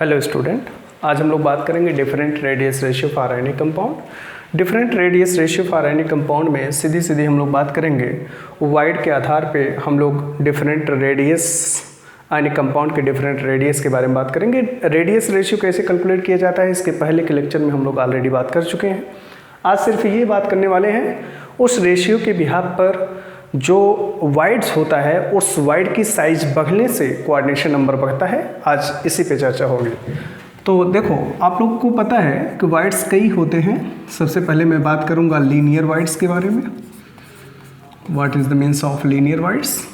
Hello student, आज हम लोग बात करेंगे different radius ratio for any compound. Different radius ratio for any compound में सीधी हम लोग बात करेंगे वाइड के आधार पे हम लोग डिफरेंट रेडियस एनी कंपाउंड के डिफरेंट रेडियस के बारे में बात करेंगे। रेडियस रेशियो कैसे कैलकुलेट किया जाता है इसके पहले के लेक्चर में हम लोग ऑलरेडी बात कर चुके हैं। आज सिर्फ ये बात करने वाले हैं उस रेशियो के बिहाफ पर जो वाइड्स होता है उस वाइड की साइज बढ़ने से कोऑर्डिनेशन नंबर बढ़ता है। आज इसी पे चर्चा होगी। तो देखो, आप लोगों को पता है कि वाइड्स कई होते हैं। सबसे पहले मैं बात करूंगा लीनियर वाइड्स के बारे में। What is the means of linear wides?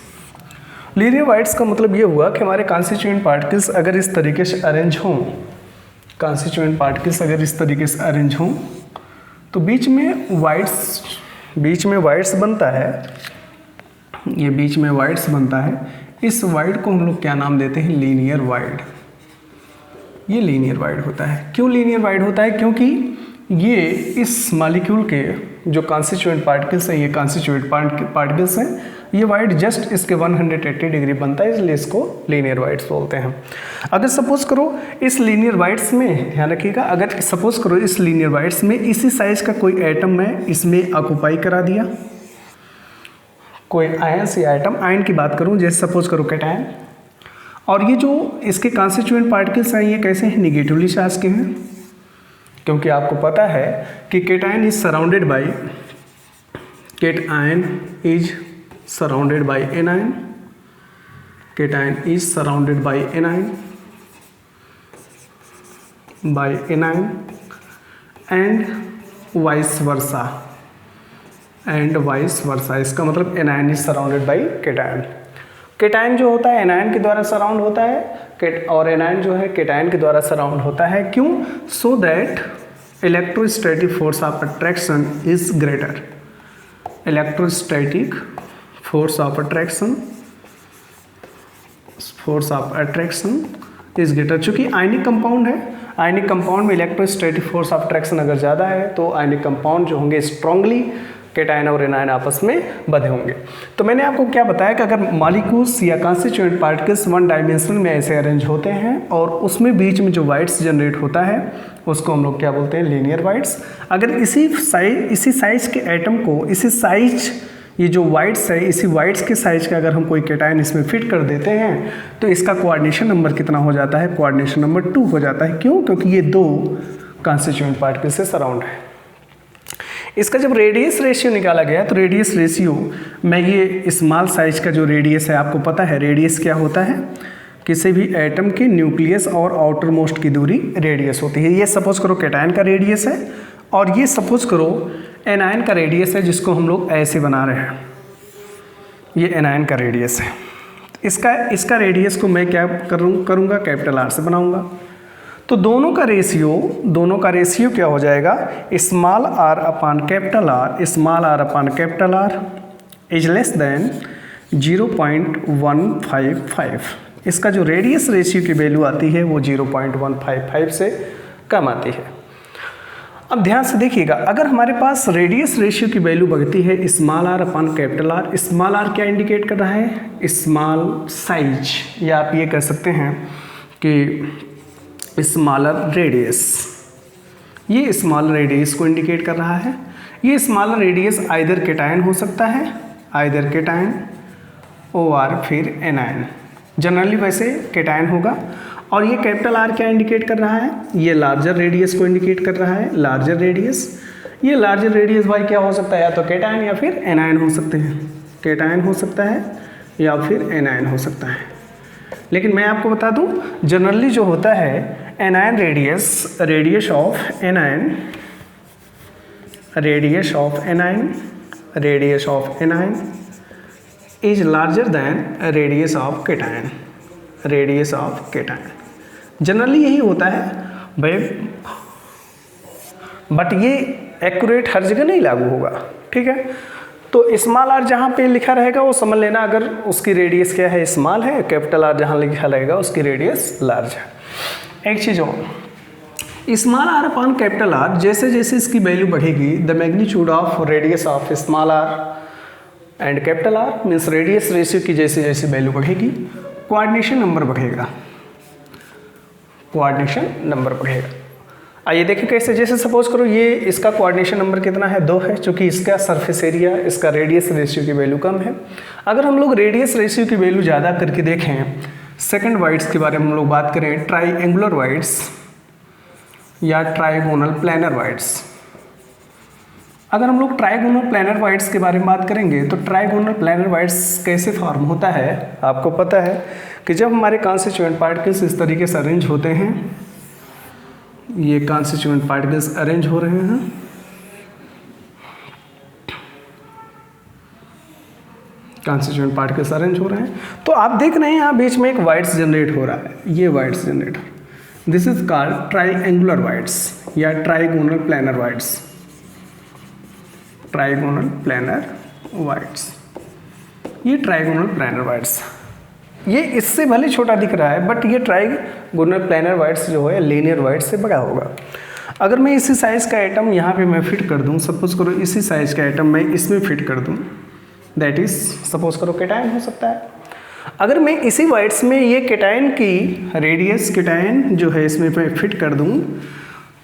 Linear wides का मतलब ये हुआ कि हमारे कॉन्स्टिट्यूएंट पार्टिकल्स अगर इस तरीके से अरेंज हों, कॉन्स्टिट्यूएंट पार्टिकल्स अगर इस तरीके से अरेंज हों तो बीच में वाइड्स बनता है। ये बीच में वाइड्स बनता है। इस वाइड को हम लोग क्या नाम देते हैं? Linear wide. ये लीनियर वाइड होता है। क्यों लीनियर वाइड होता है? क्योंकि ये इस मॉलिक्यूल के जो कॉन्स्टिट्यूएंट पार्टिकल्स हैं, ये कॉन्स्टिट्यूएंट पार्टिकल्स हैं, ये वाइड जस्ट इसके 180 डिग्री बनता है, इसलिए इसको लीनियर वाइड्स बोलते हैं। अगर सपोज करो इस लीनियर वाइड्स में, ध्यान रखिएगा, अगर सपोज करो इस लीनियर वाइड्स में इसी साइज का कोई एटम मैं इसमें ऑक्युपाई करा दिया, कोई आयन या एटम, आयन की बात करूं जैसे सपोज करो कैटायन, और ये जो इसके कॉन्स्टिट्यूएंट पार्टिकल्स हैं ये कैसे हैं? निगेटिवली चार्ज के हैं। क्योंकि आपको पता है कि cation is surrounded by anion, cation is surrounded by anion and vice versa. इसका मतलब anion is surrounded by cation. Cation जो होता है एनायन के द्वारा सराउंड होता है और एनायन जो है कैटायन के द्वारा सराउंड होता है। क्यों? So that electrostatic force of attraction is greater. Electrostatic force of attraction is greater. चूंकि आयनिक कंपाउंड है, आयनिक कंपाउंड में इलेक्ट्रोस्टैटिक फोर्स ऑफ अट्रैक्शन अगर ज़्यादा है तो आयनिक कंपाउंड जो होंगे स्ट्रांगली कैटायन और एनायन आपस में बंधे होंगे। तो मैंने आपको क्या बताया कि अगर मॉलिक्यूल्स या कॉन्स्टिट्यूएंट पार्टिकल्स वन डायमेंशन में ऐसे अरेंज होते हैं और उसमें बीच में जो वाइड्स जनरेट होता है उसको हम लोग क्या बोलते हैं? Linear wides. अगर इसी साइज के एटम को ये जो वाइड्स है, इसी वाइड्स के साइज का अगर हम कोई कैटायन इसमें फिट कर देते हैं तो इसका कोऑर्डिनेशन नंबर कितना हो जाता है? कोऑर्डिनेशन नंबर 2 हो जाता है। क्यों? क्योंकि ये 2 कॉन्स्टिट्यूएंट पार्टिकल से सराउंड है। इसका जब रेडियस रेशियो निकाला गया तो रेडियस रेशियो में ये स्मॉल साइज का जो रेडियस है, आपको पता है रेडियस क्या होता है? किसी भी एटम के न्यूक्लियस और आउटर मोस्ट की दूरी रेडियस होती है। ये सपोज करो कैटायन का रेडियस है और ये सपोज करो एनायन का रेडियस है, जिसको हम लोग ऐसे बना रहे हैं। ये एनायन का रेडियस है। इसका रेडियस को मैं क्या करूँगा? कैपिटल आर से बनाऊँगा। तो दोनों का रेशियो क्या हो जाएगा? Small R upon capital R is less than 0.155। इसका जो रेडियस रेशियो की वैल्यू आती है वो 0.155 से कम आती है। अब ध्यान से देखिएगा, अगर हमारे पास रेडियस रेशियो की वैल्यू बढ़ती है small R upon capital R, small R क्या इंडिकेट कर रहा है? स्मॉल साइज, या आप ये कह सकते हैं कि स्मॉलर रेडियस। ये स्मॉलर रेडियस को इंडिकेट कर रहा है। ये स्मॉलर रेडियस आइदर कैटायन हो सकता है, आइदर कैटायन और फिर एनायन। जनरली वैसे कैटायन होगा। और ये कैपिटल आर क्या इंडिकेट कर रहा है? ये लार्जर रेडियस को इंडिकेट कर रहा है, लार्जर रेडियस। ये लार्जर रेडियस भाई क्या हो सकता है? या तो कैटायन या फिर एनायन हो सकते हैं। कैटायन हो सकता है या फिर एनायन हो सकता है। लेकिन मैं आपको बता दूं, जनरली जो होता है anion radius of anion is larger than radius of cation. Generally यही होता है भाई, बट ये एक्यूरेट हर जगह नहीं लागू होगा। ठीक है, तो स्मॉल आर जहाँ पे लिखा रहेगा वो समझ लेना अगर उसकी रेडियस क्या है? स्मॉल है। कैपिटल आर जहाँ लिखा रहेगा उसकी रेडियस लार्ज है। एक चीज़ और, small R upon capital R, जैसे जैसे इसकी वैल्यू बढ़ेगी the magnitude of radius of small R and capital R means radius ratio की जैसे जैसे वैल्यू बढ़ेगी कोऑर्डिनेशन नंबर बढ़ेगा। कोऑर्डिनेशन नंबर बढ़ेगा। आइए देखें कैसे। जैसे सपोज करो ये इसका कोऑर्डिनेशन नंबर कितना है, 2 है, क्योंकि इसका सरफेस एरिया, इसका रेडियस रेशियो की वैल्यू कम है। अगर हम लोग रेडियस रेशियो की वैल्यू ज़्यादा करके देखें, सेकंड वाइड्स के बारे में हम लोग बात करें, ट्राईएंगुलर वाइड्स या ट्राइगोनल प्लैनर वाइड्स। अगर हम लोग ट्राइगोनल प्लैनर वाइड्स के बारे में बात करेंगे तो ट्राइगोनल प्लैनर वाइड्स कैसे फॉर्म होता है, आपको पता है कि जब हमारे कॉन्स्टिट्यूएंट पार्टिकल्स इस तरीके से अरेंज होते हैं, ये कॉन्स्टिट्यूएंट पार्टिकल्स अरेंज हो रहे हैं, कॉन्स्टिट्यूएंट पार्टिकल्स अरेंज हो रहे हैं, तो आप देख रहे हैं यहाँ बीच में एक वाइड्स जनरेट हो रहा है, ये voids generate, this is called triangular voids या trigonal planar voids, trigonal planar voids, ये ट्राइगोनल प्लैनर वाइड्स। ये इससे भले छोटा दिख रहा है बट ये ट्राइगोनल प्लैनर वाइड्स जो है लीनियर वाइड्स से बड़ा होगा। अगर मैं इसी साइज़ का एटम यहाँ पे मैं फिट कर दूँ, सपोज करो इसी साइज़ का एटम मैं इसमें फिट कर दूँ, दैट इज़ सपोज करो कैटायन हो सकता है। अगर मैं इसी वाइड्स में ये कैटायन की रेडियस, कैटायन जो है इसमें मैं फिट कर दूँ,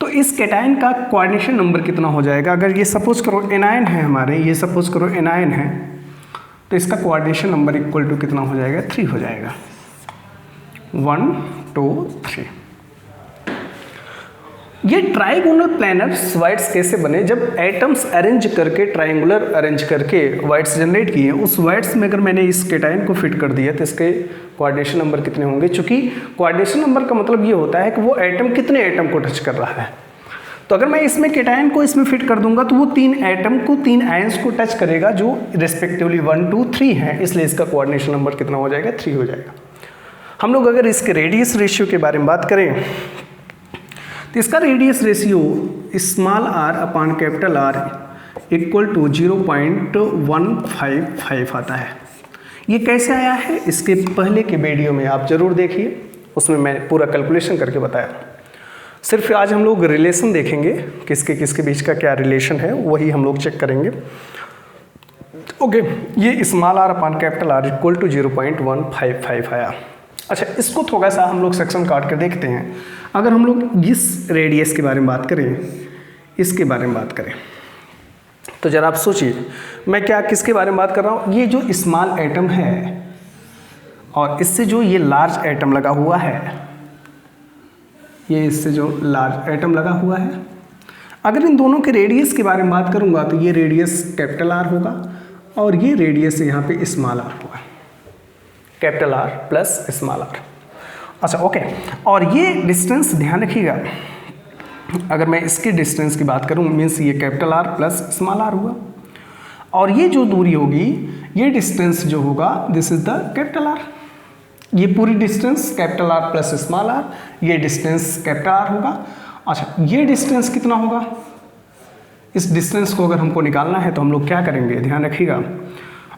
तो इस कैटायन का कोऑर्डिनेशन नंबर कितना हो जाएगा। अगर ये सपोज करो एनायन है हमारे, ये सपोज करो एनायन है, तो इसका कोऑर्डिनेशन नंबर इक्वल टू कितना हो जाएगा, 3 हो जाएगा, 1 2 3। ये ट्राइगोनल प्लैनर वाइड्स कैसे बने, जब एटम्स अरेंज करके ट्राइंगुलर अरेंज करके वाइड्स जनरेट किए, उस वाइड्स में अगर मैंने इस कैटायन को फिट कर दिया तो इसके कोऑर्डिनेशन नंबर कितने होंगे। चूंकि कोऑर्डिनेशन नंबर का मतलब ये होता है कि वो एटम कितने एटम को टच कर रहा है। तो अगर मैं इसमें कैटायन को इसमें फिट कर दूंगा तो वो 3 एटम को, 3 आयंस को टच करेगा जो रिस्पेक्टिवली 1 2 3 हैं, इसलिए इसका कोऑर्डिनेशन नंबर कितना हो जाएगा, 3 हो जाएगा। हम लोग अगर इसके रेडियस रेशियो के बारे में बात करें तो इसका radius ratio small r upon capital R equal to 0.155 आता है। ये कैसे आया है, इसके पहले के वीडियो में आप जरूर देखिए, उसमें मैं पूरा कैलकुलेशन करके बताया। सिर्फ आज हम लोग रिलेशन देखेंगे, किसके किसके बीच का क्या रिलेशन है वही हम लोग चेक करेंगे। ओके, ये small r upon capital R equal to 0.155 आया। अच्छा, इसको थोड़ा सा हम लोग सेक्शन काट कर देखते हैं। अगर हम लोग इस रेडियस के बारे में बात करें, इसके बारे में बात करें, तो जरा आप सोचिए मैं क्या किसके बारे में बात कर रहा हूँ। ये जो स्मॉल एटम है और इससे जो ये लार्ज एटम लगा हुआ है, ये इससे जो लार्ज एटम लगा हुआ है, अगर इन दोनों के रेडियस के बारे में बात करूंगा तो ये रेडियस कैपिटल R होगा और ये रेडियस यहाँ पे स्मॉल r होगा, capital R plus small r। अच्छा ओके, और ये डिस्टेंस ध्यान रखिएगा, अगर मैं इसकी डिस्टेंस की बात करूँ मीन्स ये capital R plus small r हुआ, और ये जो दूरी होगी, ये डिस्टेंस जो होगा, this is the capital R। ये पूरी distance capital R plus small r, ये डिस्टेंस कैपिटल R होगा। अच्छा, ये डिस्टेंस कितना होगा, इस डिस्टेंस को अगर हमको निकालना है तो हम लोग क्या करेंगे, ध्यान रखिएगा,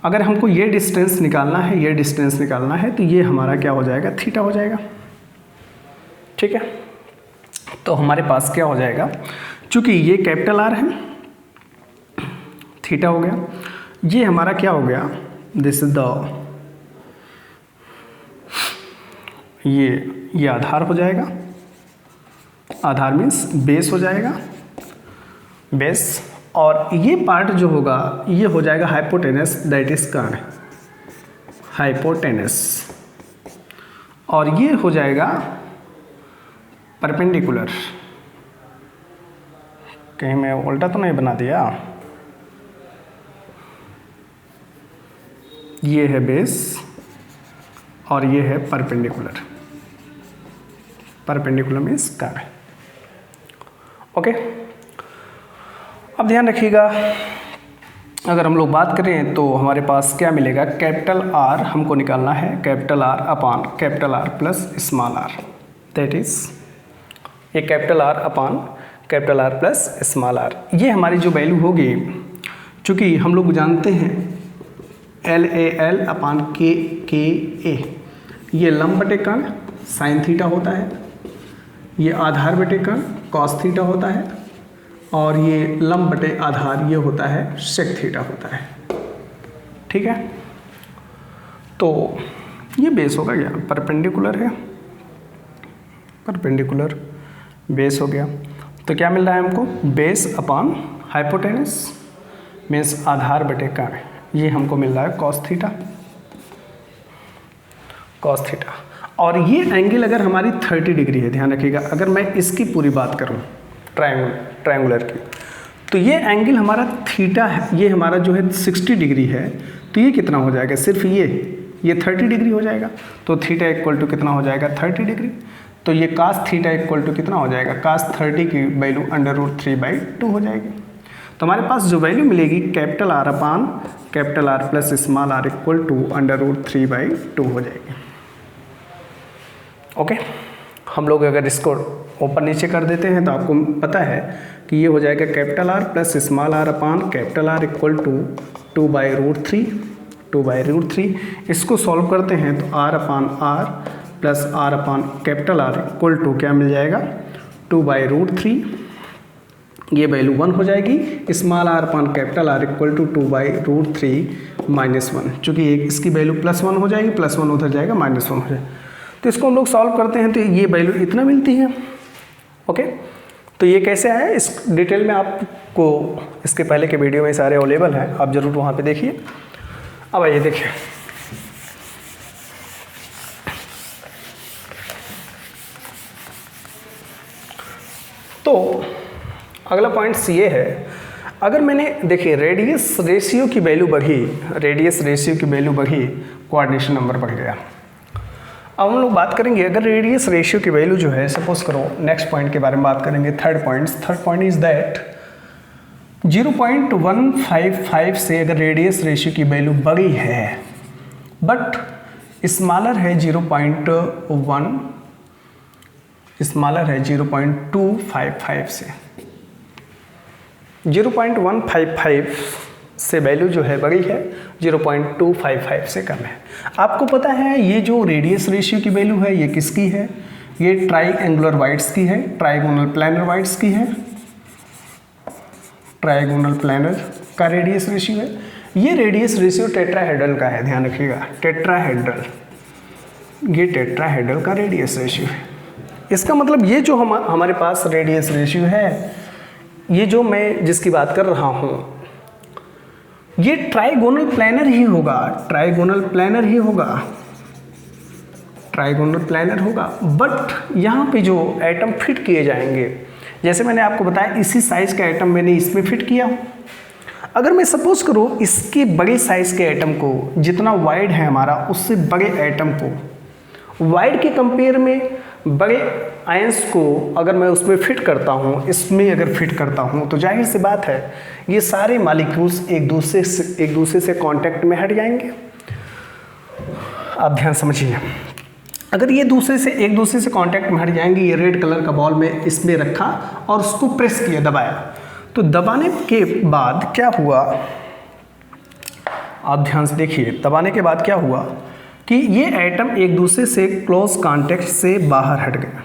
अगर हमको ये डिस्टेंस निकालना है, ये डिस्टेंस निकालना है, तो ये हमारा क्या हो जाएगा, थीटा हो जाएगा। ठीक है, तो हमारे पास क्या हो जाएगा, चूंकि ये कैपिटल R है, थीटा हो गया, ये हमारा क्या हो गया, दिस इज द, ये आधार हो जाएगा, आधार मीन्स बेस हो जाएगा, बेस, और ये पार्ट जो होगा ये हो जाएगा हाइपोटेनस, दैट इज कर्ण, हाइपोटेनस, और ये हो जाएगा परपेंडिकुलर। कहीं मैं उल्टा तो नहीं बना दिया, ये है बेस और ये है परपेंडिकुलर, परपेंडिकुलर मीन्स कर्ण। ओके, अब ध्यान रखिएगा, अगर हम लोग बात करें तो हमारे पास क्या मिलेगा, कैपिटल R हमको निकालना है, capital R upon capital R plus small r, that is ये capital R upon capital R plus small r। ये हमारी जो वैल्यू होगी, चूँकि हम लोग जानते हैं LAL अपॉन KA, ये लंब बटे कर्ण साइन थीटा होता है, ये आधार बटे कर्ण कॉस थीटा होता है, और ये लंब बटे आधार ये होता है सेक थीटा होता है। ठीक है, तो ये बेस होगा क्या, परपेंडिकुलर है, परपेंडिकुलर बेस हो गया। तो क्या मिल रहा है हमको, बेस अपॉन हाइपोटेनस मीन्स आधार बटे का, ये हमको मिल रहा है कॉस थीटा। और ये एंगल अगर हमारी 30 डिग्री है, ध्यान रखिएगा, अगर मैं इसकी पूरी बात करूं ट्रायंगुलर की, तो ये एंगल हमारा थीटा है, ये हमारा जो है 60 डिग्री है, तो ये कितना हो जाएगा, सिर्फ ये 30 डिग्री हो जाएगा। तो थीटा इक्वल टू कितना हो जाएगा, 30 डिग्री। तो ये कास थीटा इक्वल टू कितना हो जाएगा, कास 30 की वैल्यू √3/2 हो जाएगी। तो हमारे पास जो वैल्यू मिलेगी capital R upon capital R plus small r equal to √3/2 हो जाएगी। ओके, हम लोग अगर इसको ऊपर नीचे कर देते हैं तो आपको पता है कि ये हो जाएगा capital R plus small r upon capital R equal to 2/√3। इसको सॉल्व करते हैं तो r upon r plus r upon capital R equal to क्या मिल जाएगा, 2/√3। ये वैल्यू 1 हो जाएगी। Small r upon capital R equal to 2/√3 -1, चूँकि इसकी वैल्यू +1 हो जाएगी, +1 उधर जाएगा, -1 हो जाएगा। तो इसको हम लोग सॉल्व करते हैं तो ये वैल्यू इतना मिलती है। ओके, तो ये कैसे आया, इस डिटेल में आपको इसके पहले के वीडियो में सारे अवेलेबल हैं, आप ज़रूर वहाँ पे देखिए। अब आइए देखिए, तो अगला पॉइंट ये है, अगर मैंने देखिए रेडियस रेशियो की वैल्यू बढ़ी, कोऑर्डिनेशन नंबर बढ़ गया। अब हम लोग बात करेंगे, अगर रेडियस रेशियो की वैल्यू जो है, सपोज करो नेक्स्ट पॉइंट के बारे में बात करेंगे, थर्ड पॉइंट इज दैट 0.155 से अगर रेडियस रेशियो की वैल्यू बड़ी है बट स्मॉलर है 0.255 से, 0.155 से वैल्यू जो है बड़ी है, 0.255 से कम है। आपको पता है ये जो रेडियस रेशियो की वैल्यू है ये किसकी है, ये ट्राइएंगुलर वाइड्स की है, ट्राइगोनल प्लानर वाइड्स की है। ट्राइगोनल प्लानर का रेडियस रेशियो है। ये रेडियस रेशियो टेट्राहेड्रल का है, ध्यान रखिएगा, टेट्राहेड्रल, ये टेट्राहेड्रल का रेडियस रेशियो है। इसका मतलब ये जो हमारे पास रेडियस रेशियो है, ये जो मैं जिसकी बात कर रहा हूँ, ये ट्राइगोनल प्लानर ही होगा, ट्राइगोनल प्लानर होगा। बट यहाँ पे जो एटम फिट किए जाएंगे, जैसे मैंने आपको बताया इसी साइज का एटम मैंने इसमें फिट किया। अगर मैं सपोज करूँ इसके बड़े साइज के एटम को, जितना वाइड है हमारा, उससे बड़े एटम को, वाइड के कंपेयर में बड़े आयंस को अगर मैं उसमें फिट करता हूँ, इसमें अगर फिट करता हूँ, तो जाहिर सी बात है ये सारे मॉलिक्यूल्स एक दूसरे से कांटेक्ट में हट जाएंगे। आप ध्यान समझिए, अगर ये एक दूसरे से कांटेक्ट में हट जाएंगे, ये रेड कलर का बॉल में इसमें रखा और उसको प्रेस किया, दबाया, तो दबाने के बाद क्या हुआ, आप ध्यान से देखिए, दबाने के बाद क्या हुआ कि ये एटम एक दूसरे से क्लोज कांटेक्ट से बाहर हट गया।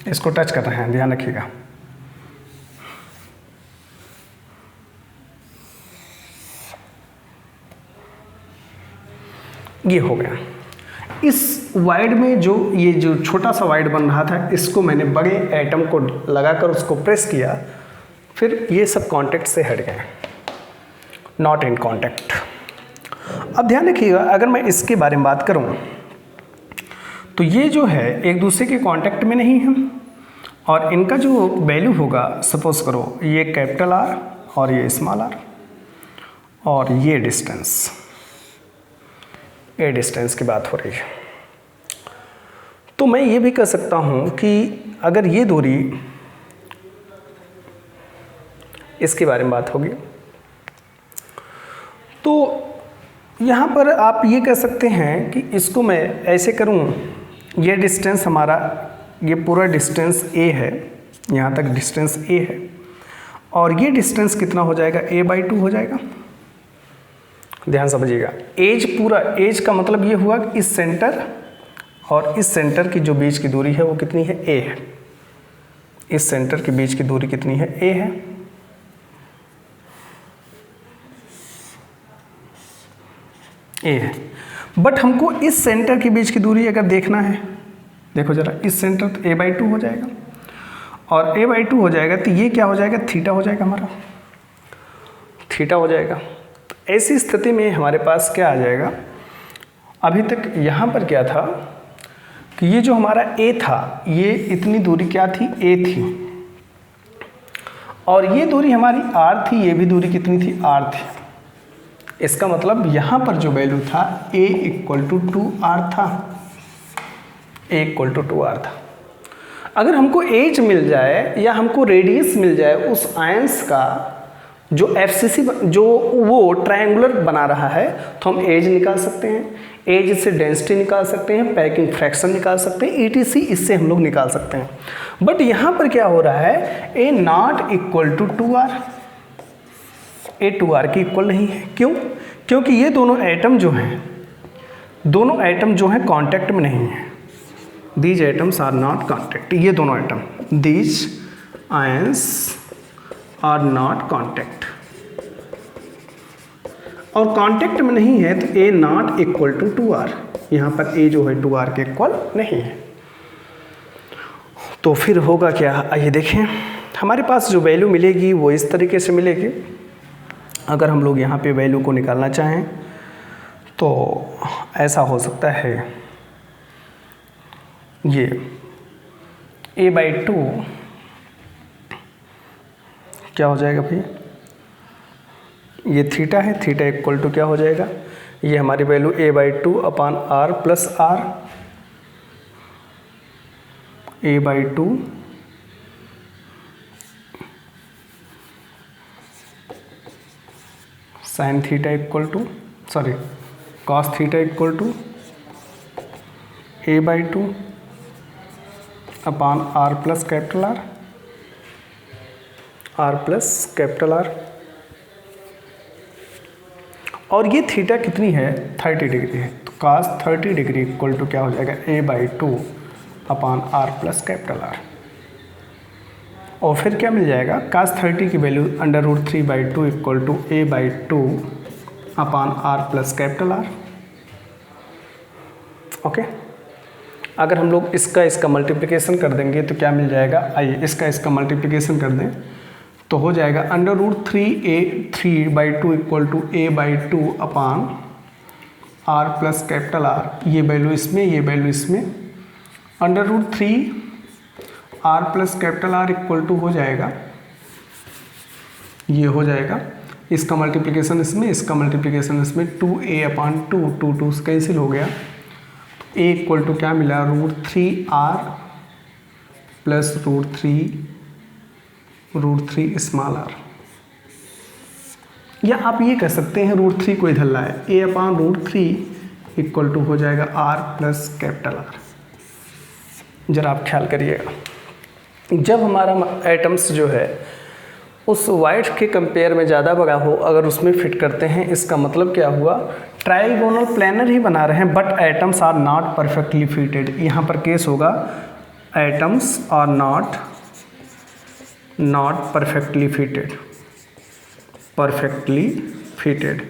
इसको टच कर रहे हैं, ध्यान रखिएगा। ये हो गया। इस वाइड में ये जो छोटा सा वाइड बन रहा था, इसको मैंने बड़े एटम को लगाकर उसको प्रेस किया, फिर ये सब कांटेक्ट से हट गए, नॉट इन कांटेक्ट। अब ध्यान रखिएगा, अगर मैं इसके बारे में बात करूं तो ये जो है एक दूसरे के कांटेक्ट में नहीं है, और इनका जो वैल्यू होगा, सपोज करो ये कैपिटल R और ये स्मॉल r, और ये डिस्टेंस की बात हो रही है। तो मैं ये भी कह सकता हूं कि अगर ये दूरी, इसके बारे में बात होगी, तो यहाँ पर आप ये कह सकते हैं कि इसको मैं ऐसे करूँ, ये डिस्टेंस हमारा, ये पूरा डिस्टेंस a है, यहाँ तक डिस्टेंस a है, और ये डिस्टेंस कितना हो जाएगा, a/2 हो जाएगा। ध्यान समझिएगा, एज का मतलब ये हुआ कि इस सेंटर और इस सेंटर की जो बीच की दूरी है वो कितनी है, a है। इस सेंटर के बीच की दूरी कितनी है, a है। ए है, बट हमको इस सेंटर के बीच की दूरी अगर देखना है, देखो जरा, इस सेंटर तो a/2 हो जाएगा, और a/2 हो जाएगा तो ये क्या हो जाएगा, थीटा हो जाएगा, हमारा थीटा हो जाएगा। तो ऐसी स्थिति में हमारे पास क्या आ जाएगा, अभी तक यहाँ पर क्या था कि ये जो हमारा a था, ये इतनी दूरी क्या थी, a थी, और ये दूरी हमारी r थी, ये भी दूरी कितनी थी, r थी। इसका मतलब यहाँ पर जो वैल्यू था a = 2r था, a = 2r था। अगर हमको एज मिल जाए या हमको रेडियस मिल जाए उस आयंस का जो FCC जो वो ट्रायंगुलर बना रहा है, तो हम एज निकाल सकते हैं, एज से डेंसिटी निकाल सकते हैं, पैकिंग फ्रैक्शन निकाल सकते हैं, ETC इससे हम लोग निकाल सकते हैं। बट यहाँ पर क्या हो रहा है, a0 = 2r, a 2r के इक्वल नहीं है। क्यों? क्योंकि ये दोनों एटम जो हैं कांटेक्ट में नहीं है। These atoms are not contact, ये दोनों एटम, these ions are not contact, और कांटेक्ट में नहीं है तो a0 = 2r, यहाँ पर a जो है 2r के इक्वल नहीं है। तो फिर होगा क्या, आइए देखें। हमारे पास जो वैल्यू मिलेगी वो इस तरीके से मिलेगी। अगर हम लोग यहाँ पे वैल्यू को निकालना चाहें तो ऐसा हो सकता है, ये a/2 क्या हो जाएगा भाई, ये थीटा है, थीटा = क्या हो जाएगा, ये हमारी value a/2 / r + r, a/2 sin theta cos theta = a/2 / r + R, और ये थीटा कितनी है, 30 डिग्री है, तो cos 30 डिग्री = क्या हो जाएगा, a/2 / r + R। और फिर क्या मिल जाएगा, cos 30 की value √3/2 = a/2 / r + R। Okay, अगर हम लोग इसका मल्टीप्लिकेशन कर देंगे तो क्या मिल जाएगा, आइए इसका मल्टीप्लिकेशन कर दें तो हो जाएगा √3/2 = a/2 / r + R, ये वैल्यू इसमें, ये वैल्यू इसमें, √3 r + R हो जाएगा, ये हो जाएगा, इसका मल्टीप्लिकेशन इसमें, इसका मल्टीप्लिकेशन इसमें, 2a/2, 2 कैंसिल हो गया, a = क्या मिला, √3r + √3 स्मॉल r, या आप ये कह सकते हैं √3 को इधर लाए, a/√3 = हो जाएगा r + R। जरा आप ख्याल करिएगा, जब हमारा एटम्स जो है उस वाइट के कंपेयर में ज़्यादा बड़ा हो, अगर उसमें फिट करते हैं, इसका मतलब क्या हुआ, ट्राइगोनल प्लेनर ही बना रहे हैं, but atoms are not perfectly fitted. यहाँ पर केस होगा atoms are not perfectly fitted.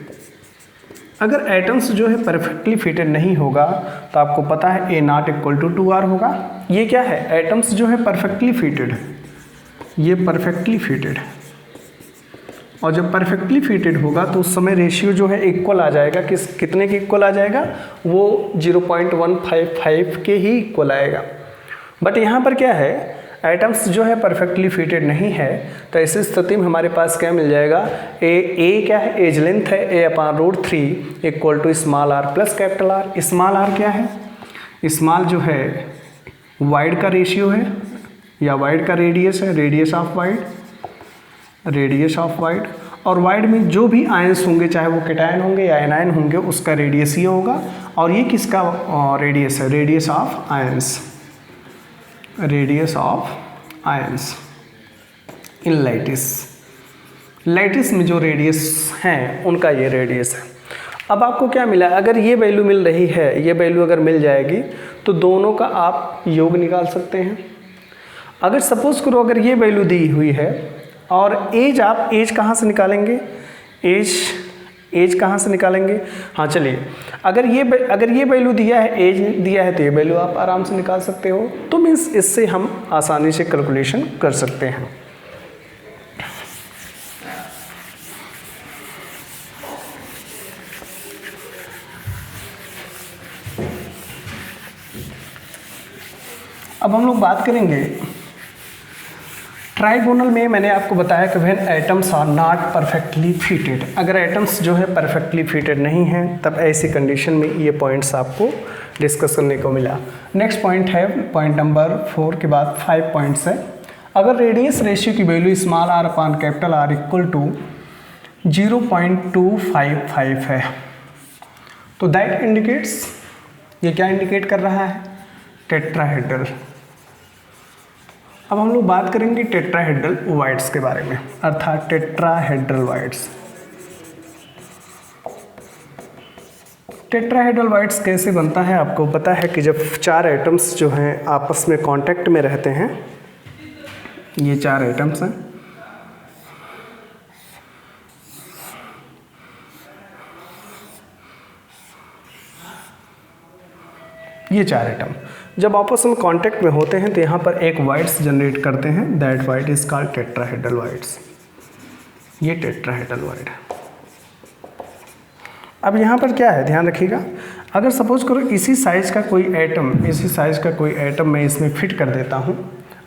अगर एटम्स जो है परफेक्टली फिटेड नहीं होगा तो आपको पता है a0 = 2r होगा। ये क्या है, एटम्स जो है परफेक्टली फिटेड है, ये परफेक्टली फिटेड है, और जब परफेक्टली फिटेड होगा तो उस समय रेशियो जो है इक्वल आ जाएगा, कितने के इक्वल आ जाएगा, वो 0.155 के ही इक्वल आएगा। बट यहाँ पर क्या है, एटम्स जो है परफेक्टली फिटेड नहीं है, तो ऐसी स्थिति में हमारे पास क्या मिल जाएगा, ए क्या है, एज लेंथ है, a/√3 = small r + R। Small r क्या है, स्मॉल जो है वाइड का रेशियो है, या वाइड का रेडियस है, रेडियस ऑफ वाइड, और वाइड में जो भी आयंस होंगे, चाहे वो कैटायन होंगे या एनायन होंगे, उसका रेडियस ये होगा। और ये किसका रेडियस है, रेडियस ऑफ आयंस इन लाइटिस में जो रेडियस हैं उनका ये रेडियस है। अब आपको क्या मिला, अगर ये वैल्यू मिल रही है, ये वैल्यू अगर मिल जाएगी तो दोनों का आप योग निकाल सकते हैं। अगर सपोज करो अगर ये वैल्यू दी हुई है और एज, आप एज कहाँ से निकालेंगे, एज कहाँ से निकालेंगे? हाँ चलिए, अगर ये वैल्यू दिया है, एज दिया है, तो ये वैल्यू आप आराम से निकाल सकते हो। तो मीन्स इससे हम आसानी से कैलकुलेशन कर सकते हैं। अब हम लोग बात करेंगे ट्राइगोनल में। मैंने आपको बताया कि when atoms are not perfectly fitted, अगर एटम्स जो है परफेक्टली फिटेड नहीं हैं तब ऐसी कंडीशन में ये पॉइंट्स आपको डिस्कस करने को मिला। नेक्स्ट पॉइंट है पॉइंट नंबर 4 के बाद 5 पॉइंट्स है। अगर रेडियस रेशियो की value small R upon capital R equal to 0.255 है तो दैट इंडिकेट्स, ये क्या इंडिकेट कर रहा है? टेट्राहेड्रल। अब हम लोग बात करेंगे टेट्राहेड्रल वाइड्स के बारे में, अर्थात टेट्राहेड्रल वाइड्स। टेट्राहेड्रल वाइड्स कैसे बनता है? आपको पता है कि जब 4 एटम्स जो हैं आपस में कांटेक्ट में रहते हैं, ये 4 एटम्स हैं, ये 4 एटम जब आपस में कांटेक्ट में होते हैं तो यहाँ पर एक वाइड्स जनरेट करते हैं, that void is called tetrahedral wides. ये टेट्राहेड्रल वाइड है। अब यहाँ पर क्या है, ध्यान रखिएगा, अगर सपोज करो इसी साइज का कोई एटम मैं इसमें फिट कर देता हूँ,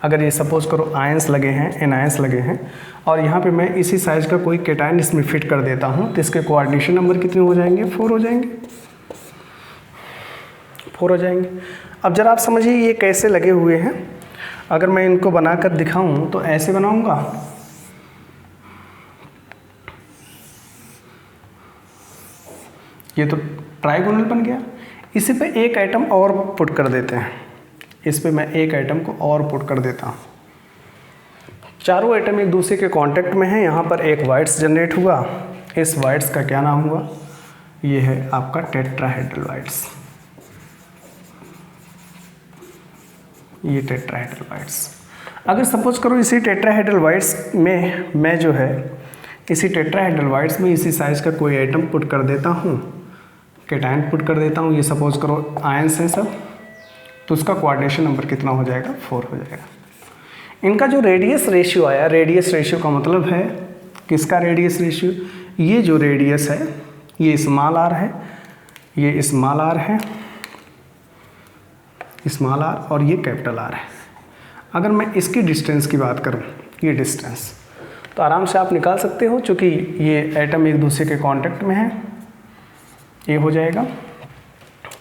अगर ये सपोज करो आयंस लगे हैं, एनायंस लगे हैं, और यहाँ पे मैं इसी साइज का कोई केटायन इसमें फिट कर देता हूँ, तो इसके कोऑर्डिनेशन नंबर कितने हो जाएंगे? 4 हो जाएंगे, 4 हो जाएंगे। अब जरा आप समझिए ये कैसे लगे हुए हैं। अगर मैं इनको बनाकर दिखाऊं तो ऐसे बनाऊंगा, ये तो ट्राइगोनल बन गया। इसी पे एक एटम और पुट कर देते हैं, इस पे मैं एक एटम को और पुट कर देता हूँ। चारों एटम एक दूसरे के कांटेक्ट में हैं, यहाँ पर एक वाइड्स जनरेट हुआ, इस वाइड्स का क्या नाम हुआ? ये है आपका टेट्राहेड्रल वाइड्स। ये टेट्राहेड्रल वाइड्स। अगर सपोज करो इसी टेट्राहेड्रल वाइड्स में मैं जो है इसी टेट्राहेड्रल वाइड्स में इसी साइज का कोई आइटम पुट कर देता हूँ, केटायन पुट कर देता हूँ, ये सपोज करो आयंस हैं सब, तो उसका कोऑर्डिनेशन नंबर कितना हो जाएगा? 4 हो जाएगा। इनका जो रेडियस रेशियो आया, रेडियस रेशियो का मतलब है किसका रेडियस रेशियो? ये जो रेडियस है ये स्मॉल आर है, ये स्मॉल आर है, स्मॉल आर, और ये कैपिटल आर है। अगर मैं इसकी डिस्टेंस की बात करूं, ये डिस्टेंस, तो आराम से आप निकाल सकते हो, चूँकि ये एटम एक दूसरे के कांटेक्ट में है, ये हो जाएगा।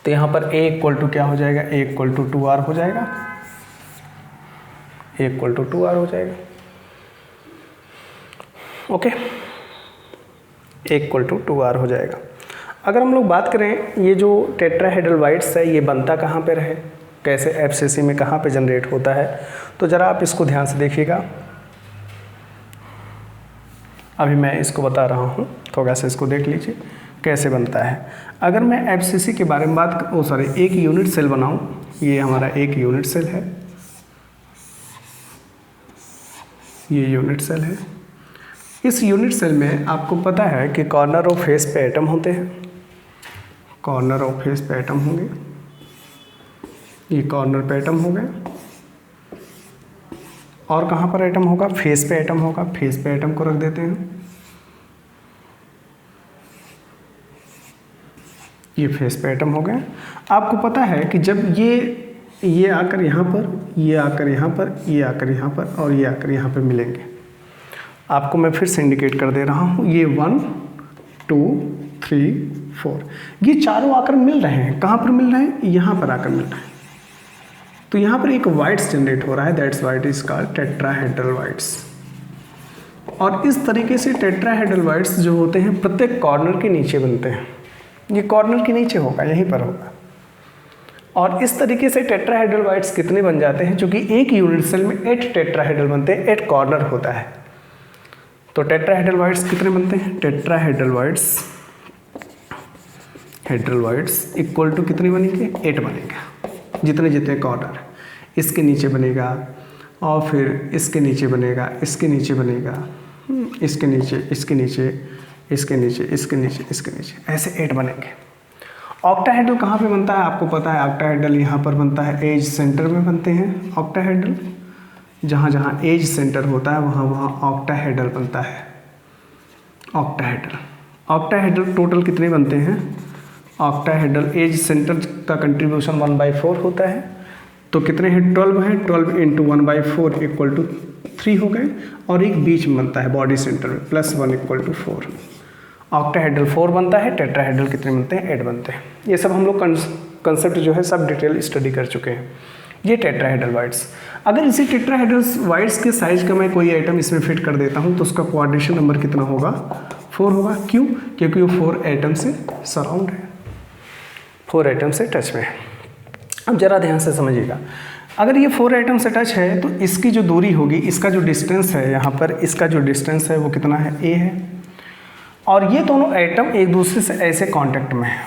तो यहाँ पर A इक्वल टू क्या हो जाएगा? A इक्वल टू 2R हो जाएगा, A इक्वल टू 2R हो जाएगा। Okay, A equal to 2R हो जाएगा। अगर हम लोग बात करें ये जो टेट्राहेड्रल वाइड्स है ये बनता कहाँ पर है, कैसे एफसीसी में कहाँ पे जनरेट होता है, तो ज़रा आप इसको ध्यान से देखिएगा। अभी मैं इसको बता रहा हूँ, थोड़ा सा इसको देख लीजिए कैसे बनता है। अगर मैं एफसीसी के बारे में एक यूनिट सेल बनाऊँ, ये हमारा एक यूनिट सेल है, ये यूनिट सेल है। इस यूनिट सेल में आपको पता है कि कॉर्नर ऑफ फेस पे एटम होते हैं, कॉर्नर ऑफ फेस पे एटम होंगे, ये कॉर्नर पे एटम हो गए, और कहाँ पर एटम होगा? फेस पे एटम होगा, फेस पे एटम को रख देते हैं, ये फेस पे एटम हो गए। आपको पता है कि जब ये आकर यहाँ पर, ये आकर यहाँ पर, ये आकर यहाँ पर, और ये आकर यहाँ पर मिलेंगे, आपको मैं फिर से इंडिकेट कर दे रहा हूँ, ये 1 2 3 4, ये चारों आकर मिल रहे हैं। कहाँ पर मिल रहे हैं? यहाँ पर आकर मिल रहे हैं। तो यहाँ पर एक वाइड्स जनरेट हो रहा है, that's wide is called tetrahedral wides. और इस तरीके से टेट्राहेड्रल वाइड्स जो होते हैं प्रत्येक कॉर्नर के नीचे बनते हैं, ये कॉर्नर के नीचे होगा, यहीं पर होगा। और इस तरीके से टेट्राहेड्रल वाइड्स कितने बन जाते हैं? क्योंकि एक यूनिट सेल में 8 टेट्राहेड्रल बनते हैं, 8 कॉर्नर होता है। तो टेट्राहेड्रल वाइड्स कितने बनते हैं? टेट्राहेड्रल वाइड्स इक्वल टू कितने बनेंगे? 8 बनेगा, जितने जितने कॉर्नर। इसके नीचे बनेगा, और फिर इसके नीचे बनेगा, इसके नीचे बनेगा, इसके नीचे, इसके नीचे, इसके नीचे, इसके नीचे, इसके नीचे, ऐसे 8 बनेंगे। ऑक्टाहेड्रल कहाँ पे बनता है आपको पता है, ऑक्टाहेड्रल यहाँ पर बनता है, एज सेंटर में बनते हैं ऑक्टाहेड्रल। जहाँ जहाँ एज सेंटर होता है वहाँ वहाँ ऑक्टाहेड्रल बनता है। ऑक्टाहेड्रल, ऑक्टाहेड्रल टोटल कितने बनते हैं? ऑक्टाहेड्रल एज सेंटर का कंट्रीब्यूशन 1/4 होता है, तो कितने हैं? 12 हैं। 12 इंटू 1/4 इक्वल टू 3 हो गए, और एक बीच में बनता है बॉडी सेंटर में, +1 इक्वल टू 4। ऑक्टाहेड्रल 4 बनता है, टेट्राहेड्रल कितने बनते हैं? 8 बनते हैं। ये सब हम लोग कंसेप्ट जो है सब डिटेल स्टडी कर चुके हैं। ये टेट्राहेड्रल वाइड्स। अगर इसी टेट्राहेड्रल वाइड्स के साइज का मैं कोई आइटम इसमें फिट कर देता हूँ तो उसका कोऑर्डिनेशन नंबर कितना होगा? 4 होगा। क्यों? क्योंकि वो 4 आइटम से सराउंड है, 4 आइटम से टच में है। अब जरा ध्यान से समझिएगा, अगर ये 4 आइटम से टच है तो इसकी जो दूरी होगी, इसका जो डिस्टेंस है यहाँ पर, इसका जो डिस्टेंस है वो कितना है? a है। और ये दोनों आइटम एक दूसरे से ऐसे कांटेक्ट में है।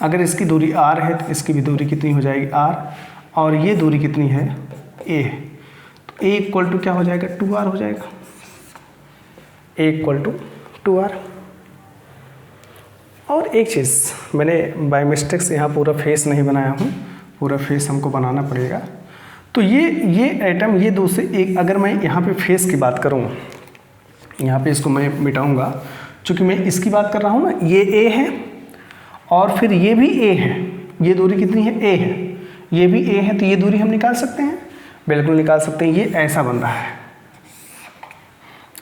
अगर इसकी दूरी r है तो इसकी भी दूरी कितनी हो जाएगी? r, और ये दूरी कितनी है? a। तो a इक्वल टू क्या हो जाएगा? 2r हो जाएगा। a equal to 2r। और एक चीज़, मैंने बाय मिस्टेक से यहाँ पूरा फेस नहीं बनाया हूँ, पूरा फेस हमको बनाना पड़ेगा। तो ये आइटम, ये दूसरे एक, अगर मैं यहाँ पे फेस की बात करूँ, यहाँ पे इसको मैं मिटाऊंगा, चूँकि मैं इसकी बात कर रहा हूँ ना, ये a है और फिर ये भी a है। ये दूरी कितनी है? a है। ये भी a है, तो ये दूरी हम निकाल सकते हैं, बिल्कुल निकाल सकते हैं। ये ऐसा बन रहा है,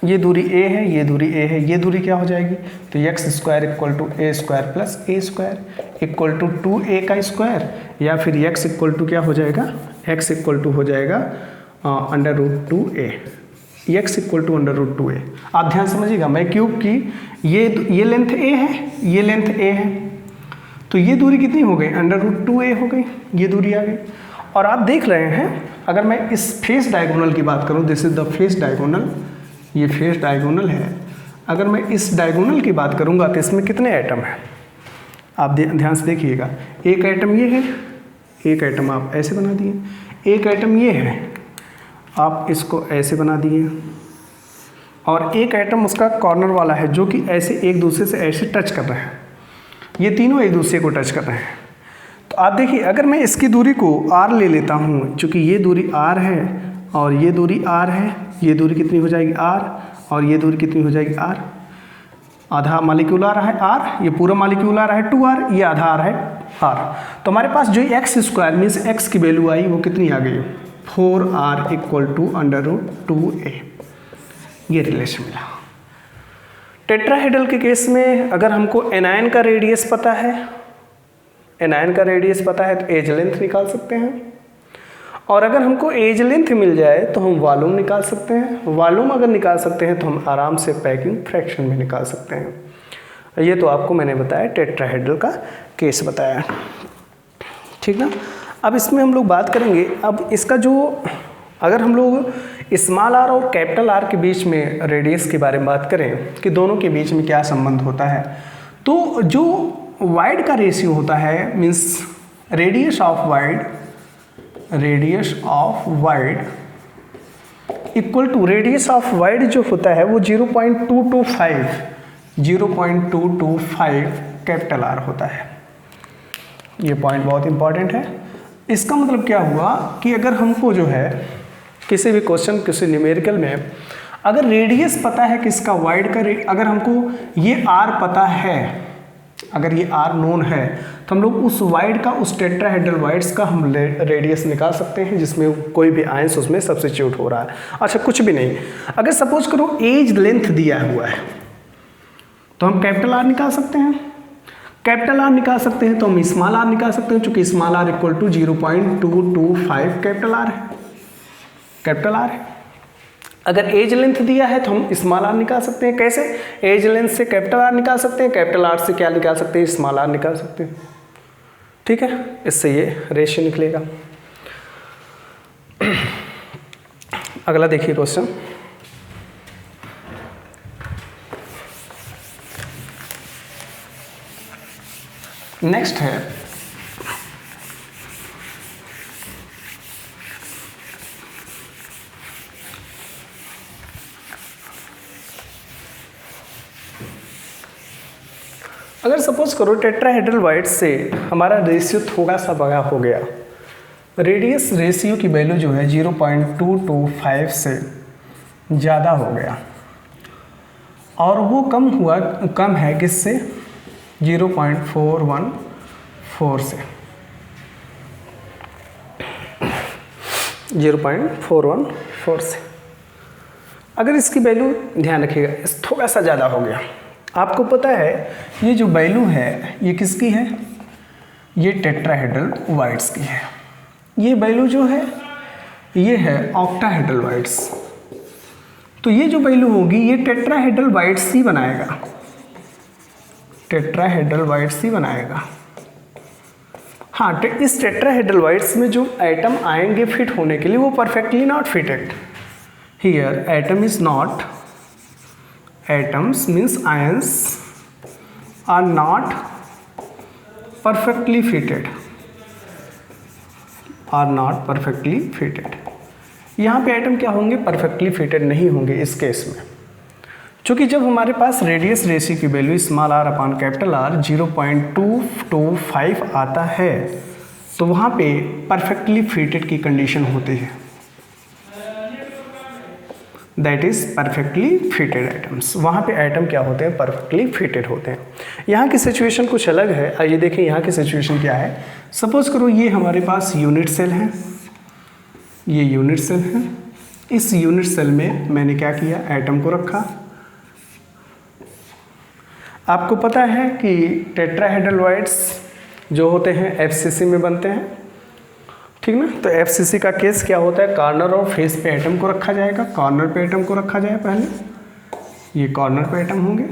ये दूरी a है, ये दूरी a है, ये दूरी क्या हो जाएगी? तो x² equal to a² plus a² equal to 2a का स्क्वायर, या फिर x इक्वल टू क्या हो जाएगा? x इक्वल टू हो जाएगा √2a। x equal to √2a। आप ध्यान समझिएगा, मैं क्यूब की ये लेंथ a है, ये लेंथ a है, तो ये दूरी कितनी हो गई? √2a हो गई, ये दूरी आ गई। और आप देख रहे हैं, अगर मैं इस फेस डायगोनल की बात करूं, this is the face diagonal, ये फेस डायगोनल है। अगर मैं इस डायगोनल की बात करूंगा तो इसमें कितने आइटम हैं? आप ध्यान से देखिएगा, एक आइटम ये है, एक आइटम आप ऐसे बना दिए, एक आइटम ये है, आप इसको ऐसे बना दिए, और एक आइटम उसका कॉर्नर वाला है जो कि ऐसे एक दूसरे से ऐसे टच कर रहे हैं। ये तीनों एक दूसरे को टच कर रहे हैं। तो आप देखिए, अगर मैं इसकी दूरी को r ले लेता हूँ, चूँकि ये दूरी r है और ये दूरी r है, ये दूरी कितनी हो जाएगी? r, और ये दूरी कितनी हो जाएगी? r। आधा मालिक्यूल आ रहा है r, ये पूरा मालिक्यूल आ रहा है 2r, ये आधा आ रहा है r। तो हमारे पास जो x² मीन्स x की वैल्यू आई वो कितनी आ गई? 4r equal to √2a। ये रिलेशन मिला। टेट्राहेड्रल के केस में अगर हमको एनायन का रेडियस पता है, एनायन का रेडियस पता है, तो एज लेंथ निकाल सकते हैं। और अगर हमको एज लेंथ मिल जाए तो हम वॉल्यूम निकाल सकते हैं। वॉल्यूम अगर निकाल सकते हैं तो हम आराम से पैकिंग फ्रैक्शन भी निकाल सकते हैं। ये तो आपको मैंने बताया, टेट्राहेड्रल का केस बताया, ठीक ना। अब इसमें हम लोग बात करेंगे, अब इसका जो, अगर हम लोग स्मॉल r और कैपिटल R के बीच में रेडियस के बारे में बात करें कि दोनों के बीच में क्या संबंध होता है, तो जो वाइड का रेशियो होता है, means radius of void equal to radius of void जो होता है वो 0.225 कैपिटल R होता है। ये पॉइंट बहुत इंपॉर्टेंट है। इसका मतलब क्या हुआ कि अगर हमको जो है किसी भी क्वेश्चन, किसी न्यूमेरिकल में अगर रेडियस पता है किसका, वाइड का, अगर हमको ये r पता है, अगर ये r नोन है, तो हम लोग उस वाइड का, उस टेट्राहेड्रल वाइड्स का हम रेडियस निकाल सकते हैं जिसमें कोई भी आयंस उसमें सब्स्टिट्यूट हो रहा है। अच्छा, कुछ भी नहीं, अगर सपोज करो एज लेंथ दिया हुआ है तो हम कैपिटल R निकाल सकते हैं। कैपिटल R निकाल सकते हैं तो हम स्मॉल r निकाल सकते हैं, चूंकि small r equal to 0.225 capital R है, कैपिटल R है। अगर एज लेंथ दिया है तो हम स्मॉल r निकाल सकते हैं। कैसे? एज लेंथ से कैपिटल R निकाल सकते हैं, कैपिटल R से क्या निकाल सकते हैं? स्मॉल r निकाल सकते हैं, ठीक है। इससे ये रेशियो निकलेगा। अगला देखिए क्वेश्चन, नेक्स्ट है अगर सपोज करो टेट्राहेड्रल वाइट से हमारा रेशियो थोड़ा सा बड़ा हो गया, रेडियस रेशियो की वैल्यू जो है 0.225 से ज़्यादा हो गया और वो कम है किससे, 0.414 से, 0.414 से। अगर इसकी वैल्यू ध्यान रखिएगा, इस थोड़ा सा ज़्यादा हो गया, आपको पता है ये जो वैल्यू है ये किसकी है, ये टेट्राहेड्रल वाइट्स की है। ये वैल्यू जो है ये है ऑक्टाहेड्रल वाइट्स। तो ये जो वैल्यू होगी ये टेट्राहेड्रल वाइट्स ही बनाएगा, टेट्राहेड्रल वाइट्स ही बनाएगा। हाँ, इस टेट्राहेड्रल वाइट्स में जो एटम आएंगे फिट होने के लिए वो perfectly not fitted. Here atom is not, atoms means ions are not perfectly fitted, are not perfectly fitted. यहाँ पे एटम क्या होंगे, परफेक्टली फिटेड नहीं होंगे इस केस में, क्योंकि जब हमारे पास रेडियस रेशियो की value small r upon capital R 0.225 आता है तो वहाँ पे परफेक्टली फिटेड की कंडीशन होती है, that is perfectly fitted atoms. वहाँ पे एटम क्या होते हैं, परफेक्टली फिटेड होते हैं। यहाँ की सिचुएशन कुछ अलग है। आइए देखें यहाँ की सिचुएशन क्या है। सपोज करो ये हमारे पास यूनिट सेल है, ये यूनिट सेल है। इस यूनिट सेल में मैंने क्या किया, एटम को रखा। आपको पता है कि टेट्राहेड्रल वाइट्स जो होते हैं FCC में बनते हैं, ठीक ना। तो FCC का केस क्या होता है, कॉर्नर और फेस पे एटम को रखा जाएगा। कॉर्नर पे एटम को रखा जाए पहले, ये कॉर्नर पे एटम होंगे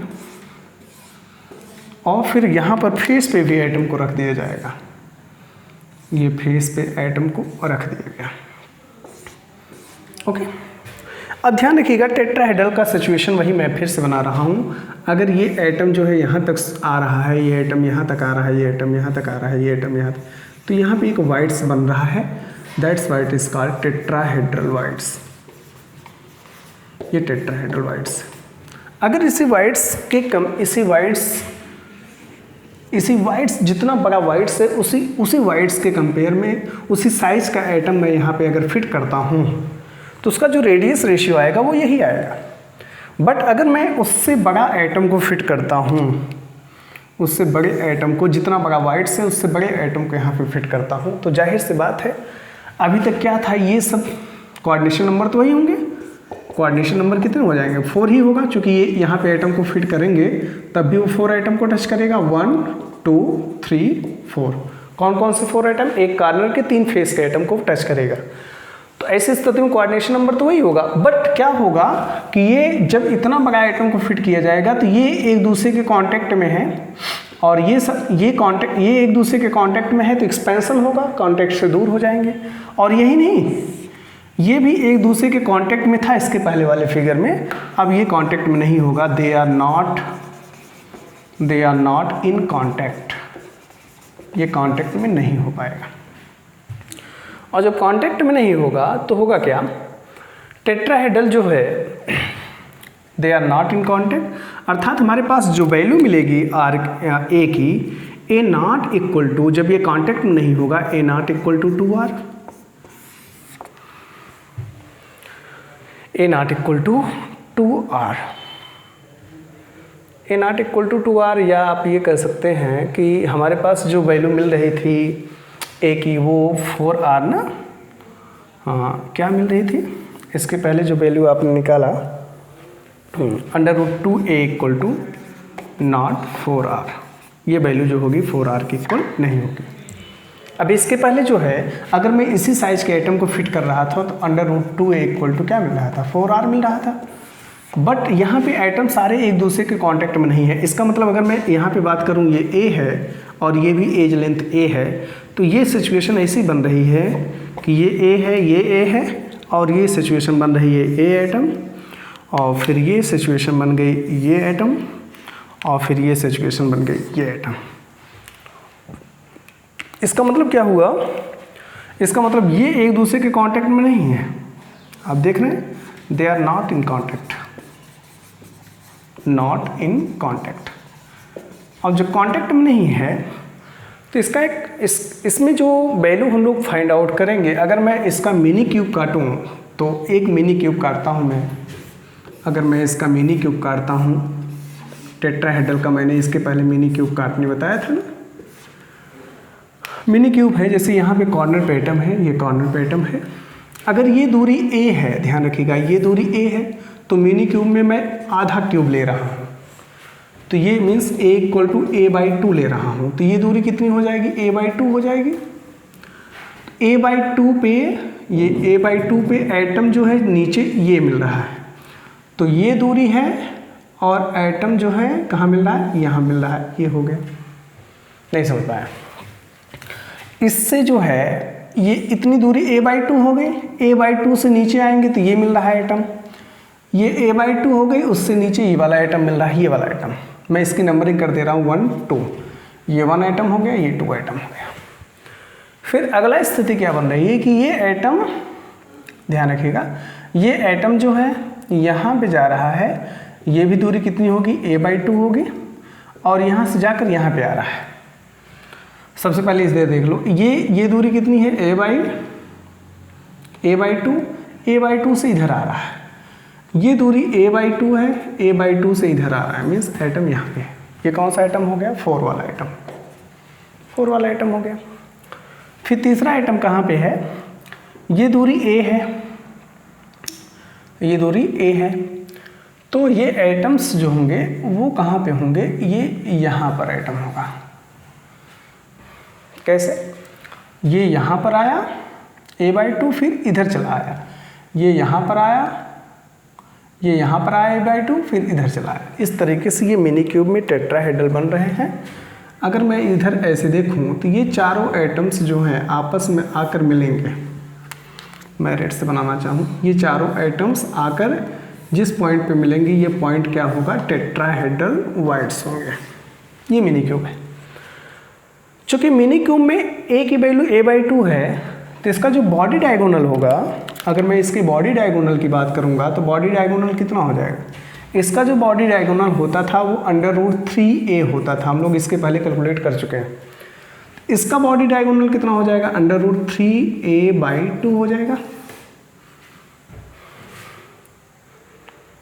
और फिर यहाँ पर फेस पे भी एटम को रख दिया जाएगा। ये फेस पे एटम को रख दिया गया। ओके, अब ध्यान रखिएगा टेट्राहेड्रल का सिचुएशन वही मैं फिर से बना रहा हूँ। अगर ये एटम जो है यहाँ तक आ रहा है, ये एटम यहाँ तक आ रहा है, ये एटम यहाँ तक आ रहा है, ये एटम यहाँ तक, तो यहाँ पे एक वाइट्स बन रहा है, that's void is called tetrahedral voids. ये टेट्राहेड्रल वाइट्स। अगर इसी वाइट्स जितना बड़ा वाइट्स है उसी वाइट्स के कंपेयर में उसी साइज का एटम मैं यहाँ पे अगर फिट करता हूँ तो उसका जो रेडियस रेशियो आएगा वो यही आएगा। बट अगर मैं उससे बड़ा एटम को फिट करता हूँ, उससे बड़े एटम को, जितना बड़ा वाइट्स है उससे बड़े एटम को यहाँ पे फिट करता हूँ, तो जाहिर सी बात है अभी तक क्या था, ये सब कोऑर्डिनेशन नंबर तो वही होंगे। कोऑर्डिनेशन नंबर कितने हो जाएंगे, 4 ही होगा, क्योंकि ये यहाँ पे एटम को फिट करेंगे तब भी वो 4 एटम को टच करेगा। 1 2 3 4। कौन कौन से 4 एटम, एक कॉर्नर के 3 फेस के एटम को टच करेगा। तो ऐसे स्थिति में कोऑर्डिनेशन नंबर तो वही होगा। बट क्या होगा कि ये जब इतना बड़ा एटम को फिट किया जाएगा तो ये एक दूसरे के कांटेक्ट में है और ये एक दूसरे के कांटेक्ट में है तो एक्सपेंशन होगा, कांटेक्ट से दूर हो जाएंगे। और यही नहीं, ये भी एक दूसरे के कांटेक्ट में था इसके पहले वाले फिगर में, अब ये कांटेक्ट में नहीं होगा। They are not in contact, ये कांटेक्ट में नहीं हो पाएगा। और जब कांटेक्ट में नहीं होगा तो होगा क्या, टेट्राहेड्रल जो है they are not in contact, अर्थात हमारे पास जो वैल्यू मिलेगी आर ए की, ए नॉट इक्वल टू, जब ये कांटेक्ट में नहीं होगा, a not equal to 2r, a not equal to 2r, a not equal to 2r। या आप ये कह सकते हैं कि हमारे पास जो वैल्यू मिल रही थी ए की वो 4r ना, हाँ क्या मिल रही थी, इसके पहले जो वैल्यू आपने निकाला √2a equal to not 4r, ये वैल्यू जो होगी 4r की इक्वल नहीं होगी। अब इसके पहले जो है अगर मैं इसी साइज के एटम को फिट कर रहा था तो √2a इक्वल टू क्या मिल रहा था, 4r मिल रहा था। बट यहाँ पे एटम सारे एक दूसरे के कांटेक्ट में नहीं है। इसका मतलब अगर मैं यहाँ पे बात करूँ, ये a है और ये भी एज लेंथ a है, तो ये सिचुएशन ऐसी बन रही है कि ये a है, ये a है, और ये सिचुएशन बन रही है a एटम, और फिर ये सिचुएशन बन गई ये एटम, और फिर ये सिचुएशन बन गई ये एटम। इसका मतलब क्या हुआ, इसका मतलब ये एक दूसरे के कांटेक्ट में नहीं है। आप देख रहे हैं, they are not in contact, not in contact. और जो कांटेक्ट में नहीं है तो इसका इसमें जो वैल्यू हम लोग फाइंड आउट करेंगे, अगर मैं इसका मिनी क्यूब काटूँ तो एक मिनी क्यूब काटता हूँ मैं, अगर मैं इसका मिनी क्यूब काटता हूँ टेट्राहेड्रल का, मैंने इसके पहले मिनी क्यूब काटने बताया था ना। मिनी क्यूब है, जैसे यहाँ पे कॉर्नर पे एटम है, ये कॉर्नर पे एटम है। अगर ये दूरी a है, ध्यान रखिएगा ये दूरी a है, तो मिनी क्यूब में मैं आधा क्यूब ले रहा हूँ, तो ये means a equal to a/2 ले रहा हूँ। तो ये दूरी कितनी हो जाएगी, a/2 हो जाएगी। a/2 पे ये a/2 पे एटम जो है नीचे ये मिल रहा है, तो ये दूरी है, और एटम जो है कहाँ मिल रहा है, यहाँ मिल रहा है। ये हो गया, नहीं समझ पाया। इससे जो है ये इतनी दूरी a/2 हो गई, a/2 से नीचे आएंगे तो ये मिल रहा है एटम, ये a/2 हो गई, उससे नीचे ये वाला एटम मिल रहा है, ये वाला एटम। मैं इसकी नंबरिंग कर दे रहा हूँ 1 2, ये 1 एटम हो गया, ये 2 एटम हो गया। फिर अगला स्थिति क्या बन रही है कि ये एटम, ध्यान रखिएगा, ये एटम जो है यहाँ पे जा रहा है, ये भी दूरी कितनी होगी, a/2 होगी, और यहाँ से जाकर यहाँ पे आ रहा है। सबसे पहले इसे देख लो, ये दूरी कितनी है, a/2 से इधर आ रहा है, ये दूरी a/2 है, a/2 से इधर आ रहा है, मीन्स एटम यहाँ पे है। ये कौन सा एटम हो गया, 4 वाला एटम, 4 वाला एटम हो गया। फिर तीसरा एटम कहाँ पे है, ये दूरी a है, ये दूरी a है, तो ये एटम्स जो होंगे वो कहाँ पे होंगे, ये यहाँ पर एटम होगा। कैसे, ये यहाँ पर आया a/2, फिर इधर चला आया, ये यहाँ पर आया, ये यहाँ पर आया a/2, फिर इधर चला आया। इस तरीके से ये मिनी क्यूब में टेट्राहेड्रल बन रहे हैं। अगर मैं इधर ऐसे देखूँ तो ये चारों एटम्स जो हैं आपस में आकर मिलेंगे, मैं रेड से बनाना चाहूँ, ये चारों एटम्स आकर जिस पॉइंट पे मिलेंगे, ये पॉइंट क्या होगा, टेट्राहेड्रल वाइड्स होंगे। ये मिनी क्यूब है। चूँकि मिनी क्यूब में a की वैल्यू a/2 है, तो इसका जो बॉडी डायगोनल होगा, अगर मैं इसकी बॉडी डायगोनल की बात करूँगा तो बॉडी डायगोनल कितना हो जाएगा, इसका जो बॉडी डायगोनल होता था वो √3a होता था, हम लोग इसके पहले कैलकुलेट कर चुके हैं। इसका बॉडी डायगोनल कितना हो जाएगा, √3a/2 हो जाएगा,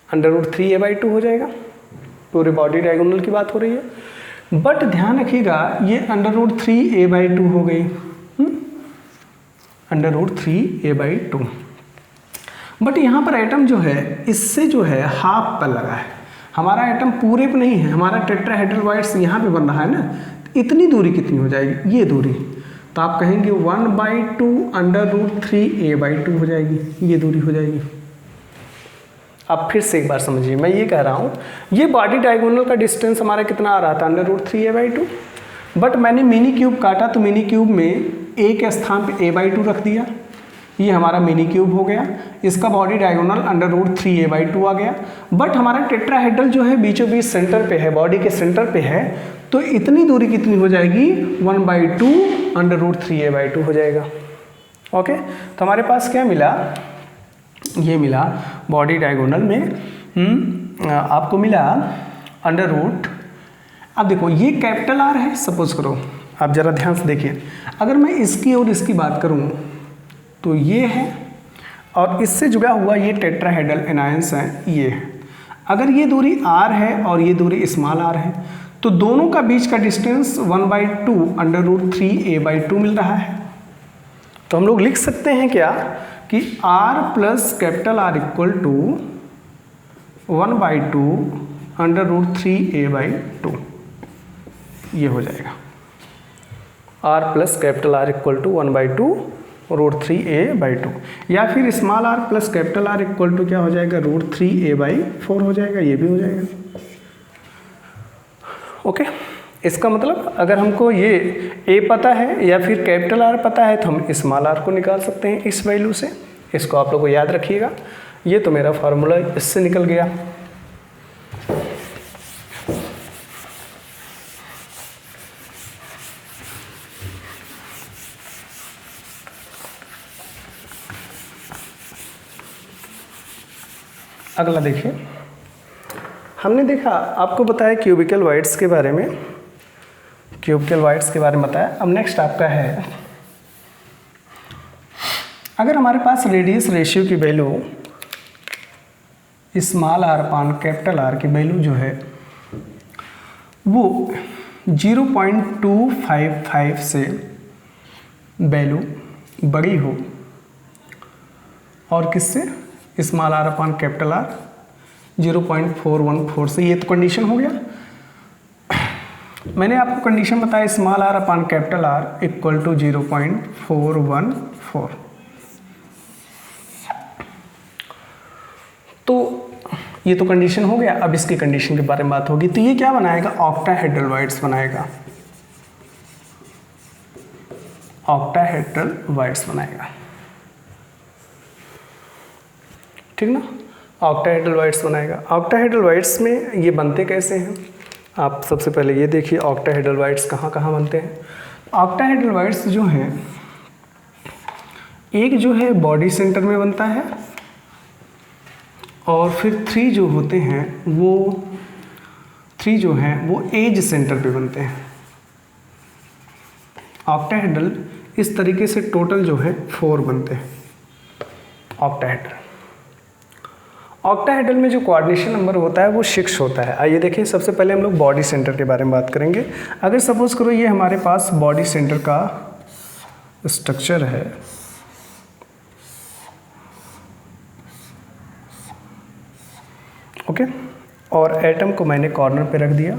√3a/2 हो जाएगा। पूरे बॉडी डायगोनल की बात हो रही है, बट ध्यान रखिएगा ये √3a/2 हो गई, √3a/2, बट यहाँ पर एटम जो है इससे जो है हाफ पर लगा है, हमारा एटम पूरे पे नहीं है, हमारा टेट्राहेड्रल वाइड्स यहाँ पे बन रहा है ना। इतनी दूरी कितनी हो जाएगी, ये दूरी, तो आप कहेंगे 1/2 √3a/2 हो जाएगी, ये दूरी हो जाएगी। अब फिर से एक बार समझिए, मैं ये कह रहा हूँ ये बॉडी डायगोनल का डिस्टेंस हमारा कितना आ रहा था, √3a/2, बट मैंने मिनी क्यूब काटा तो मिनी क्यूब में a के स्थान पे a/2 रख दिया, ये हमारा मिनी क्यूब हो गया। इसका बॉडी डायगोनल √3a/2 आ गया, बट हमारा टेट्राहेड्रल जो है बीचों बीच सेंटर पे है, बॉडी के सेंटर पे है, तो इतनी दूरी कितनी हो जाएगी, 1/2 √3a/2 हो जाएगा। ओके, तो हमारे पास क्या मिला, ये मिला बॉडी डायगोनल में आपको मिला √, अब देखो ये कैपिटल R है, सपोज करो, आप ज़रा ध्यान से देखिए, अगर मैं इसकी और इसकी बात करूं तो ये है, और इससे जुड़ा हुआ ये टेट्राहेड्रल एनायंस है, ये है। अगर ये दूरी R है और ये दूरी स्मॉल r है, तो दोनों का बीच का डिस्टेंस 1/2 √3a/2 मिल रहा है। तो हम लोग लिख सकते हैं क्या कि R plus capital R equal to 1/2 √3a/2, ये हो जाएगा। R plus capital R equal to 1/2 √3a/2, या फिर small r plus capital R equal to क्या हो जाएगा, √3a/4 हो जाएगा, ये भी हो जाएगा। ओके, इसका मतलब अगर हमको ये a पता है या फिर कैपिटल R पता है तो हम स्मॉल r को निकाल सकते हैं इस वैल्यू से। इसको आप लोग को याद रखिएगा, ये तो मेरा फार्मूला इससे निकल गया। अगला देखिए, हमने देखा, आपको बताया क्यूबिकल वाइड्स के बारे में क्यूबिकल वाइड्स के बारे में बताया। अब नेक्स्ट आपका है, अगर हमारे पास रेडियस रेशियो की value small are upon capital R की वैल्यू जो है वो 0.255 से वैल्यू बड़ी हो और किससे, small are upon capital R 0.414 से, ये तो कंडीशन हो गया। मैंने आपको कंडीशन बताया small are upon capital R equal to 0.414। तो ये तो कंडीशन हो गया। अब इसकी कंडीशन के बारे में बात होगी। तो ये क्या बनाएगा, ऑक्टाहेड्रल वाइड्स बनाएगा, ऑक्टाहेड्रल वाइड्स बनाएगा, ठीक ना। ऑक्टाहेड्रल वाइड्स बनाएगा। ऑक्टाहेड्रल वाइड्स में ये बनते कैसे हैं, आप सबसे पहले ये देखिए ऑक्टाहेड्रल वाइड्स कहाँ कहाँ बनते हैं। ऑक्टाहेड्रल वाइड्स जो हैं, एक जो है बॉडी सेंटर में बनता है और फिर 3 जो होते हैं वो 3 जो हैं वो एज सेंटर पे बनते हैं। ऑक्टाहेड्रल इस तरीके से टोटल जो है 4 बनते हैं ऑक्टाहेड्रल। ऑक्टाहेड्रल में जो कोऑर्डिनेशन नंबर होता है वो 6 होता है। आइए देखिए, सबसे पहले हम लोग बॉडी सेंटर के बारे में बात करेंगे। अगर सपोज करो ये हमारे पास बॉडी सेंटर का स्ट्रक्चर है, ओके, और एटम को मैंने कॉर्नर पे रख दिया,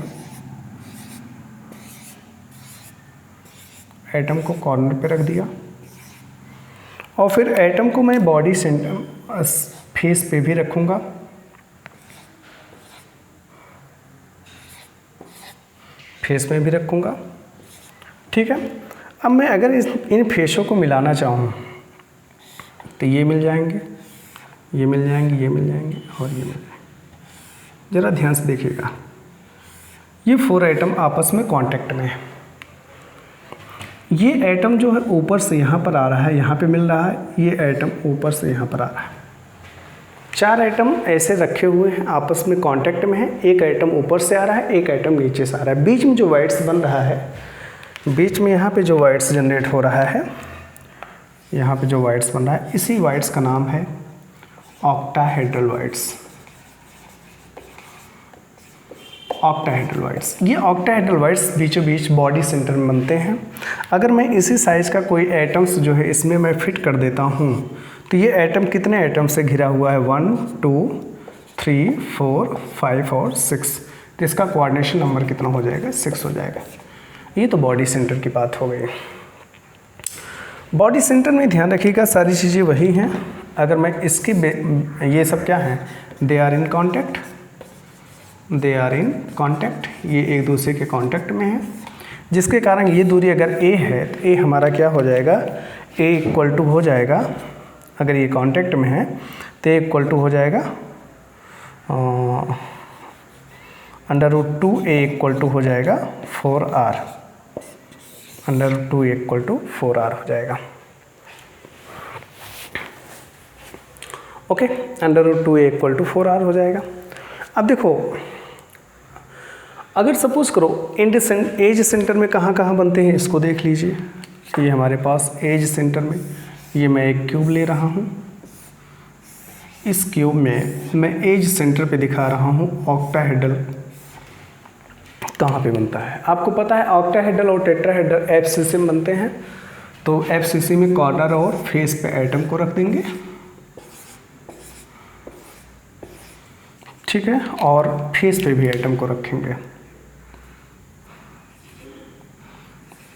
एटम को कॉर्नर पे रख दिया और फिर एटम को मैं बॉडी सेंटर फेस पे भी रखूंगा, फेस में भी रखूंगा, ठीक है। अब मैं अगर इन फेसों को मिलाना चाहूँ तो ये मिल जाएंगे, ये मिल जाएंगे, ये मिल जाएंगे और ये मिल जाएंगे। ज़रा ध्यान से देखिएगा, ये 4 एटम आपस में कांटेक्ट में है। ये एटम जो है ऊपर से यहाँ पर आ रहा है, यहाँ पे मिल रहा है, ये एटम ऊपर से यहाँ पर आ रहा है। 4 एटम ऐसे रखे हुए हैं, आपस में कांटेक्ट में है। एक एटम ऊपर से आ रहा है, एक एटम नीचे से आ रहा है। बीच में जो वाइड्स बन रहा है, बीच में यहाँ पे जो वाइड्स जनरेट हो रहा है, यहाँ पे जो वाइड्स बन रहा है, इसी वाइड्स का नाम है ऑक्टाहेड्रल वाइड्स। ऑक्टाहेड्रल वाइड्स, ये ऑक्टाहेड्रल वाइड्स बीचों बीच बॉडी सेंटर में बनते हैं। अगर मैं इसी साइज का कोई एटम्स जो है इसमें मैं फिट कर देता हूँ तो ये एटम कितने एटम से घिरा हुआ है, 1 2 3 4 5 और 6। तो इसका कोऑर्डिनेशन नंबर कितना हो जाएगा, 6 हो जाएगा। ये तो बॉडी सेंटर की बात हो गई। बॉडी सेंटर में ध्यान रखिएगा सारी चीज़ें वही हैं। अगर मैं इसकी ये सब क्या हैं, they are in contact, they are in contact, ये एक दूसरे के कॉन्टैक्ट में हैं, जिसके कारण ये दूरी अगर ए है तो ए हमारा क्या हो जाएगा, ए इक्वल टू हो जाएगा, अगर ये कॉन्टैक्ट में है तो ए इक्वल टू हो जाएगा √2, ए इक्वल टू हो जाएगा 4r, √2 इक्वल टू 4r हो जाएगा, okay. √2 A equal to 4r हो जाएगा। अब देखो, अगर सपोज करो एज सेंटर में कहाँ कहाँ बनते हैं इसको देख लीजिए। ये हमारे पास एज सेंटर में, ये मैं एक क्यूब ले रहा हूँ, इस क्यूब में मैं एज सेंटर पे दिखा रहा हूँ ऑक्टाहेड्रल कहाँ पे बनता है। आपको पता है ऑक्टाहेड्रल और टेट्राहेड्रल एफसीसी में बनते हैं। तो एफसीसी में कॉर्नर और फेस पे एटम को रख देंगे, ठीक है, और फेस पे भी एटम को रखेंगे,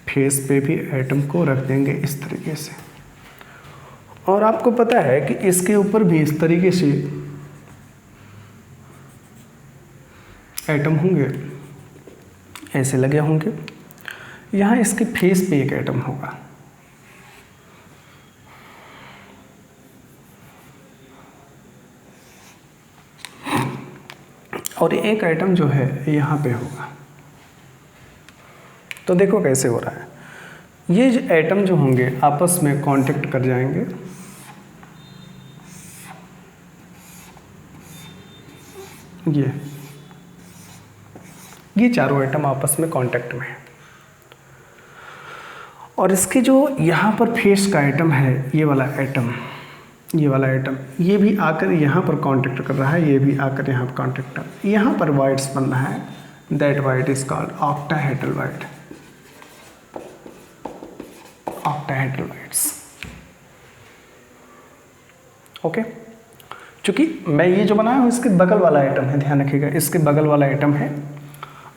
फेस पे भी एटम को रख देंगे इस तरीके से। और आपको पता है कि इसके ऊपर भी इस तरीके से एटम होंगे, ऐसे लगे होंगे। यहाँ इसके फेस पे एक एटम होगा, और एक एटम जो है यहाँ पे होगा। तो देखो कैसे हो रहा है, ये जो एटम जो होंगे आपस में कांटेक्ट कर जाएंगे, ये चारों एटम आपस में कांटेक्ट में है, और इसके जो यहाँ पर फेस का एटम है, ये वाला एटम, ये भी आकर यहाँ पर कांटेक्ट कर रहा है, ये भी आकर यहाँ पर कांटेक्ट कर, यहाँ पर वाइड्स बन रहा है, that void is called octahedral wide, octahedral wides. Okay, चूँकि मैं ये जो बनाया हूँ इसके बगल वाला एटम है, ध्यान रखिएगा, इसके बगल वाला एटम है,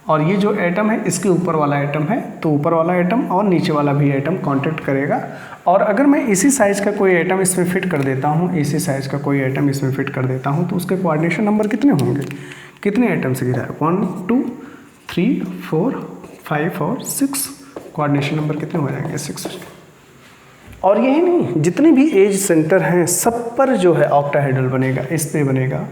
और ये जो एटम है इसके ऊपर वाला एटम है, तो ऊपर वाला एटम और नीचे वाला भी एटम कांटेक्ट करेगा। और अगर मैं इसी साइज़ का कोई एटम इसमें फिट कर देता हूँ, इसी साइज़ का कोई एटम इसमें फिट कर देता हूँ, तो उसके कोऑर्डिनेशन नंबर कितने होंगे, कितने एटम से गिरा है, 1 2 3 4 5 और 6, कोऑर्डिनेशन नंबर कितने हो जाएंगे, 6। और यही नहीं, जितने भी एज सेंटर हैं सब पर जो है ऑक्टाहेड्रल बनेगा, इस पे बनेगा,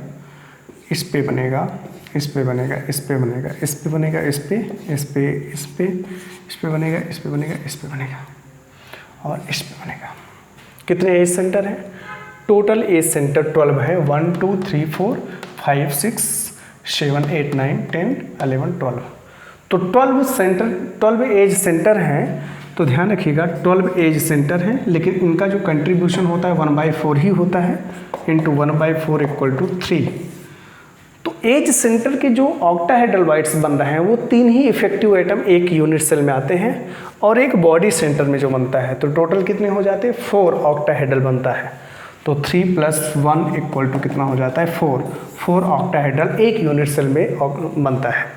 इस पे बनेगा, इस पे बनेगा, इस पे बनेगा, इस पे बनेगा, इस पे, इस पे, इस पे, इस पे बनेगा, इस पे बनेगा, इस पे बनेगा और इस पे बनेगा। कितने एज सेंटर हैं, टोटल एज सेंटर 12 है, 1 2 3 4 5 6 7 8 9 10 11 12, तो 12 सेंटर, 12 एज सेंटर हैं। तो ध्यान रखिएगा 12 एज सेंटर हैं, लेकिन इनका जो कंट्रीब्यूशन होता है 1/4 ही होता है, इंटू 1/4 इक्वल टू 3। तो एज सेंटर के जो ऑक्टाहेड्रल वाइड्स बन रहे हैं वो 3 ही इफेक्टिव एटम एक यूनिट सेल में आते हैं, और एक बॉडी सेंटर में जो बनता है, तो टोटल कितने हो जाते हैं, 4 ऑक्टाहेड्रल बनता है। तो 3 + 1 इक्वल टू कितना हो जाता है, 4 ऑक्टाहेड्रल एक यूनिट सेल में बनता है।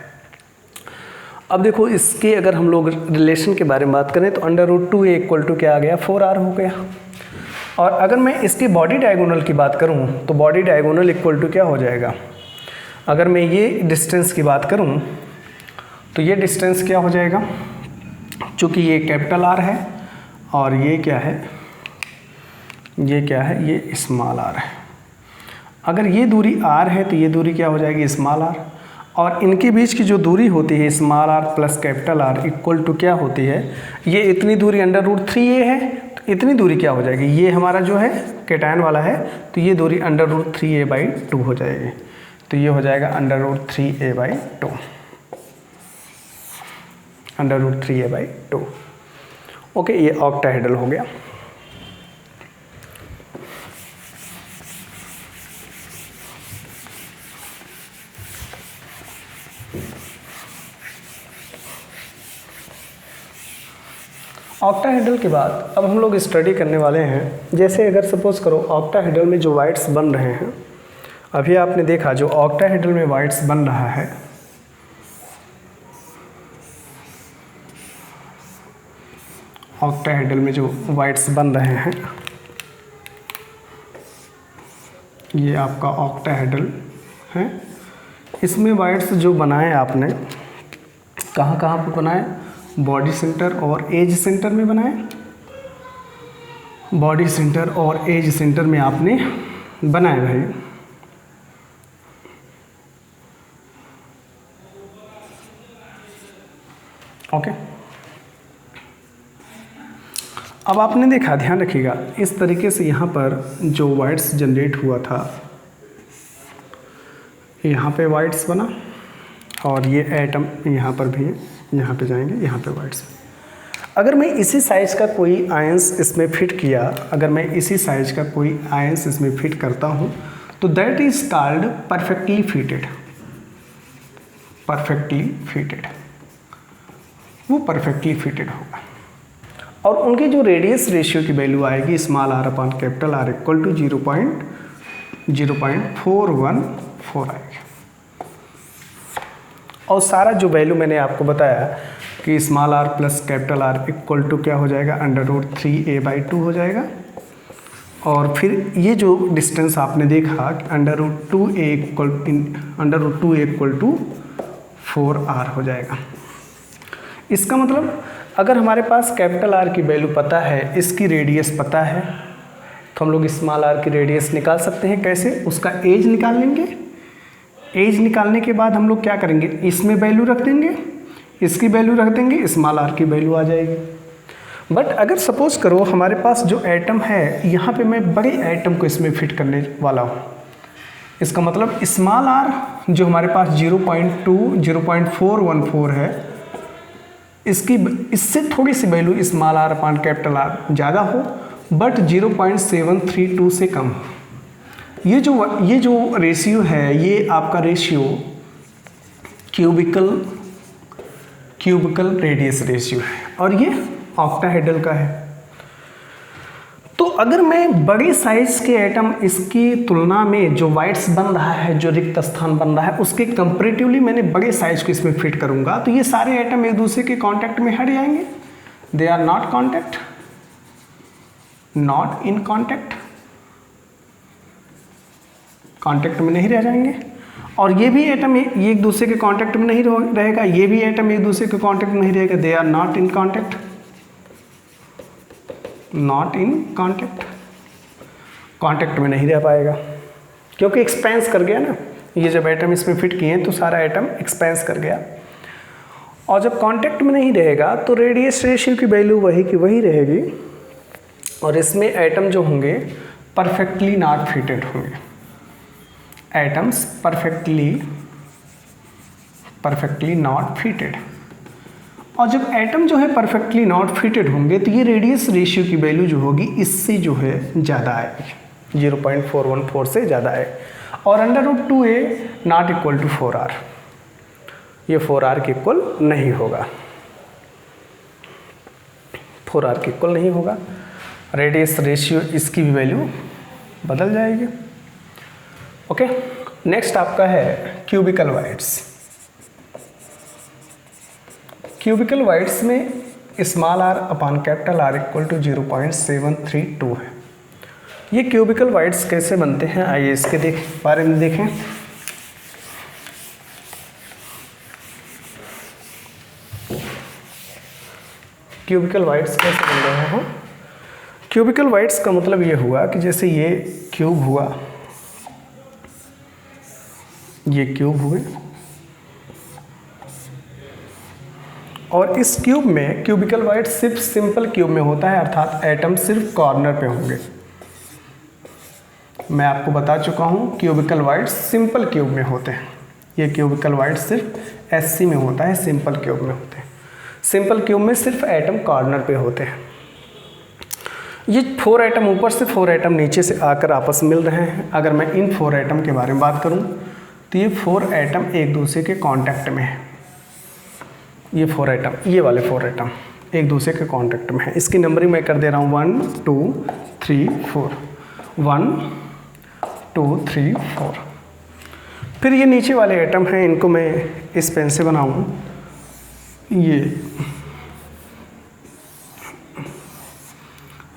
अब देखो इसके अगर हम लोग रिलेशन के बारे में बात करें तो √2a इक्वल टू क्या आ गया, 4r हो गया। और अगर मैं इसकी बॉडी डायगोनल की बात करूं तो बॉडी डायगोनल इक्वल टू क्या हो जाएगा, अगर मैं ये डिस्टेंस की बात करूं तो ये डिस्टेंस क्या हो जाएगा, चूँकि ये कैपिटल R है और ये क्या है, ये क्या है, ये स्मॉल r है। अगर ये दूरी r है तो ये दूरी क्या हो जाएगी, स्मॉल r, और इनके बीच की जो दूरी होती है small r plus capital R equal to क्या होती है, ये इतनी दूरी √3a है, तो इतनी दूरी क्या हो जाएगी, ये हमारा जो है कैटायन वाला है, तो ये दूरी √3a/2 हो जाएगी, तो ये हो जाएगा √3a/2, √3a/2। ओके, ये ऑक्टाहेड्रल हो गया। ऑक्टाहेड्रल के बाद अब हम लोग स्टडी करने वाले हैं, जैसे अगर सपोज करो ऑक्टाहेड्रल में जो वाइड्स बन रहे हैं, अभी आपने देखा जो ऑक्टाहेड्रल में वाइड्स बन रहा है, ऑक्टाहेड्रल में जो वाइड्स बन रहे हैं, ये आपका ऑक्टाहेड्रल है। इसमें वाइड्स जो बनाए आपने, कहाँ कहाँ पर बनाए, बॉडी सेंटर और एज सेंटर में बनाए, बॉडी सेंटर और एज सेंटर में आपने बनाए भाई। ओके, अब आपने देखा, ध्यान रखिएगा, इस तरीके से यहाँ पर जो वाइड्स जनरेट हुआ था, यहाँ पे वाइड्स बना और ये एटम यहाँ पर भी है, यहाँ पे जाएंगे, यहाँ पे वाइड्स। अगर मैं इसी साइज़ का कोई आयंस इसमें फिट किया, अगर मैं इसी साइज़ का कोई आयंस इसमें फिट करता हूँ तो that is called perfectly fitted, perfectly fitted, वो परफेक्टली फिटेड होगा। और उनकी जो रेडियस रेशियो की वैल्यू आएगी स्मॉल r/कैपिटल R इक्वल टू 0.414 आएगी। और सारा जो वैल्यू मैंने आपको बताया कि small r plus capital R equal to क्या हो जाएगा, √3a/2 हो जाएगा। और फिर ये जो डिस्टेंस आपने देखा √2a इक्वल टू 4r हो जाएगा। इसका मतलब अगर हमारे पास कैपिटल R की वैल्यू पता है, इसकी रेडियस पता है, तो हम लोग स्मॉल r की रेडियस निकाल सकते हैं। कैसे, उसका एज निकाल लेंगे, एज निकालने के बाद हम लोग क्या करेंगे, इसमें वैल्यू रख देंगे, इसकी वैल्यू रख देंगे, स्मॉल r की वैल्यू आ जाएगी। बट अगर सपोज करो हमारे पास जो एटम है, यहाँ पे मैं बड़े एटम को इसमें फिट करने वाला हूँ, इसका मतलब स्मॉल r जो हमारे पास 0.414 है, इससे थोड़ी सी value small are upon capital R ज़्यादा हो बट 0.732 से कम हो। ये जो रेशियो है ये आपका रेशियो क्यूबिकल रेडियस रेशियो है और ये ऑक्टाहेड्रल का है। तो अगर मैं बड़े साइज के एटम इसकी तुलना में जो वाइड्स बन रहा है, जो रिक्त स्थान बन रहा है, उसके कंपैरेटिवली मैंने बड़े साइज को इसमें फिट करूंगा तो ये सारे एटम एक दूसरे के कांटेक्ट में हट जाएंगे। They are not in contact में नहीं रह जाएंगे। और ये भी एटम ये एक दूसरे के कांटेक्ट में नहीं रहेगा, ये भी एटम एक दूसरे के कांटेक्ट में नहीं रहेगा। They are not in contact में नहीं रह पाएगा क्योंकि एक्सपेंस कर गया ना। ये जब एटम इसमें फिट किए तो सारा एटम एक्सपेंस कर गया। और जब कांटेक्ट में नहीं रहेगा तो रेडियस रेशियो की वैल्यू वही की वही रहेगी और इसमें एटम जो होंगे परफेक्टली नॉट फिटेड होंगे। Atoms perfectly not fitted. और जब एटम जो है परफेक्टली नॉट फिटेड होंगे तो ये रेडियस रेशियो की वैल्यू जो होगी इससे जो है ज़्यादा आएगी, 0.414 से ज़्यादा आएगी। और √2a not equal to 4r, ये 4r के इक्वल नहीं होगा, 4r के इक्वल नहीं होगा। रेडियस रेशियो इसकी भी वैल्यू बदल जाएगी। ओके, नेक्स्ट आपका है क्यूबिकल वाइड्स। क्यूबिकल वाइड्स में small are upon capital R equal to 0.732 है। ये क्यूबिकल वाइड्स कैसे बनते हैं आइए इसके बारे में देखें। क्यूबिकल वाइड्स कैसे बन रहे हैं? क्यूबिकल वाइड्स का मतलब ये हुआ कि जैसे ये क्यूब हुआ, ये क्यूब हुए और इस क्यूब में क्यूबिकल वाइड सिर्फ सिंपल क्यूब में होता है, अर्थात एटम सिर्फ कॉर्नर पे होंगे। मैं आपको बता चुका हूँ क्यूबिकल वाइड सिंपल क्यूब में होते हैं। ये क्यूबिकल वाइड सिर्फ एससी में होता है, सिंपल क्यूब में होते हैं। सिंपल क्यूब में सिर्फ एटम कॉर्नर पे होते हैं। ये 4 एटम ऊपर से 4 एटम नीचे से आकर आपस में मिल रहे हैं। अगर मैं इन 4 एटम के बारे में बात करूँ तो ये 4 एटम एक दूसरे के कांटेक्ट में है। ये 4 एटम, ये वाले 4 एटम एक दूसरे के कांटेक्ट में है। इसकी नंबरिंग मैं कर दे रहा हूँ 1 2 3 4, 1 2 3 4। फिर ये नीचे वाले एटम हैं, इनको मैं इस पेन से बनाऊँ।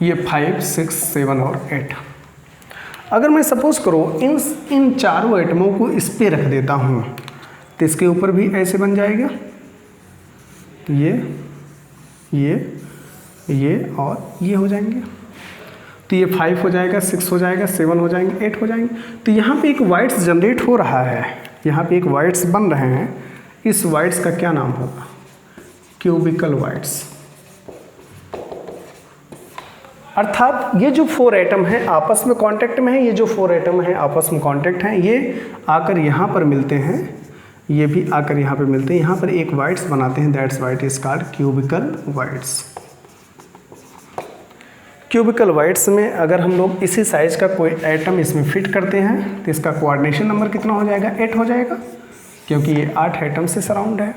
ये 5 6 7 और 8। अगर मैं सपोज करो इन चारों एटमों को इस पे रख देता हूँ तो इसके ऊपर भी ऐसे बन जाएगा। ये और ये हो जाएंगे तो ये 5 हो जाएगा, 6 हो जाएगा, 7 हो जाएंगे, 8 हो जाएंगे। तो यहाँ पे एक वाइड्स जनरेट हो रहा है, यहाँ पे एक वाइड्स बन रहे हैं। इस वाइड्स का क्या नाम होगा? Cubical voids. अर्थात ये जो 4 एटम हैं आपस में कांटेक्ट में हैं, ये जो 4 एटम हैं आपस में कांटेक्ट हैं, ये आकर यहाँ पर मिलते हैं, ये भी आकर यहाँ पर मिलते हैं, यहाँ पर एक वाइड्स बनाते हैं। That's void is called cubical voids. Cubical voids में अगर हम लोग इसी साइज का कोई एटम इसमें फिट करते हैं तो इसका कोऑर्डिनेशन नंबर कितना हो जाएगा? 8 हो जाएगा, क्योंकि ये 8 एटम से सराउंड है।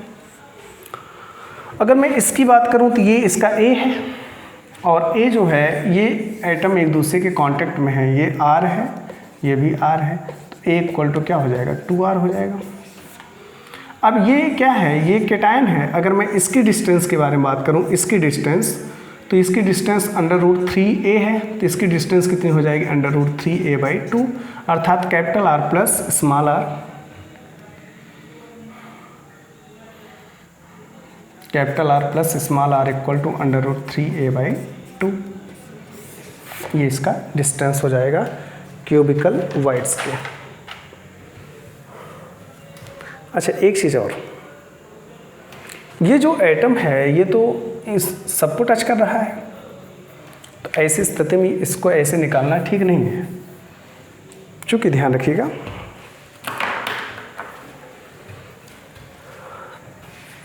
अगर मैं इसकी बात करूँ तो ये इसका A है और A जो है ये एटम एक दूसरे के कांटेक्ट में है। ये R है, ये भी R है, तो A इक्वल टू क्या हो जाएगा? 2R हो जाएगा। अब ये क्या है? ये केटायन है। अगर मैं इसकी डिस्टेंस के बारे में बात करूं, इसकी डिस्टेंस, तो इसकी डिस्टेंस √3a है, तो इसकी डिस्टेंस कितनी हो जाएगी? √3a/2, अर्थात capital R plus small r, capital R plus small r equal to √3a/2। ये इसका डिस्टेंस हो जाएगा क्यूबिकल वाइड्स के। अच्छा, एक चीज़ और, ये जो एटम है ये तो इस सबको टच कर रहा है, तो ऐसी स्थिति में इसको ऐसे निकालना ठीक नहीं है। चूँकि ध्यान रखिएगा,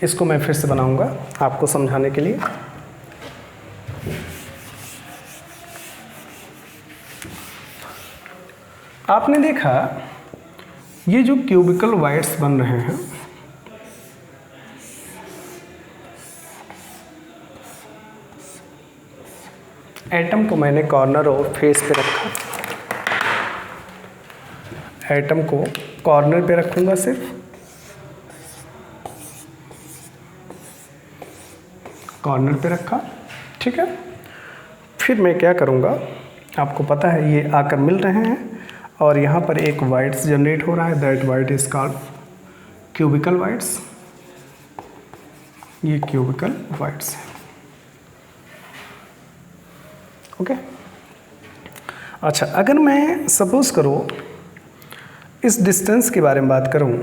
इसको मैं फिर से बनाऊंगा आपको समझाने के लिए। आपने देखा ये जो क्यूबिकल वाइड्स बन रहे हैं, एटम को मैंने कॉर्नर और फेस पे रखा, एटम को कॉर्नर पे रखूंगा सिर्फ, कॉर्नर पे रखा, ठीक है। फिर मैं क्या करूंगा, आपको पता है ये आकर मिल रहे हैं और यहाँ पर एक वाइड्स जनरेट हो रहा है, that void is called cubical voids. ये क्यूबिकल वाइड्स है, ओके। अच्छा, अगर मैं सपोज करो इस डिस्टेंस के बारे में बात करूं,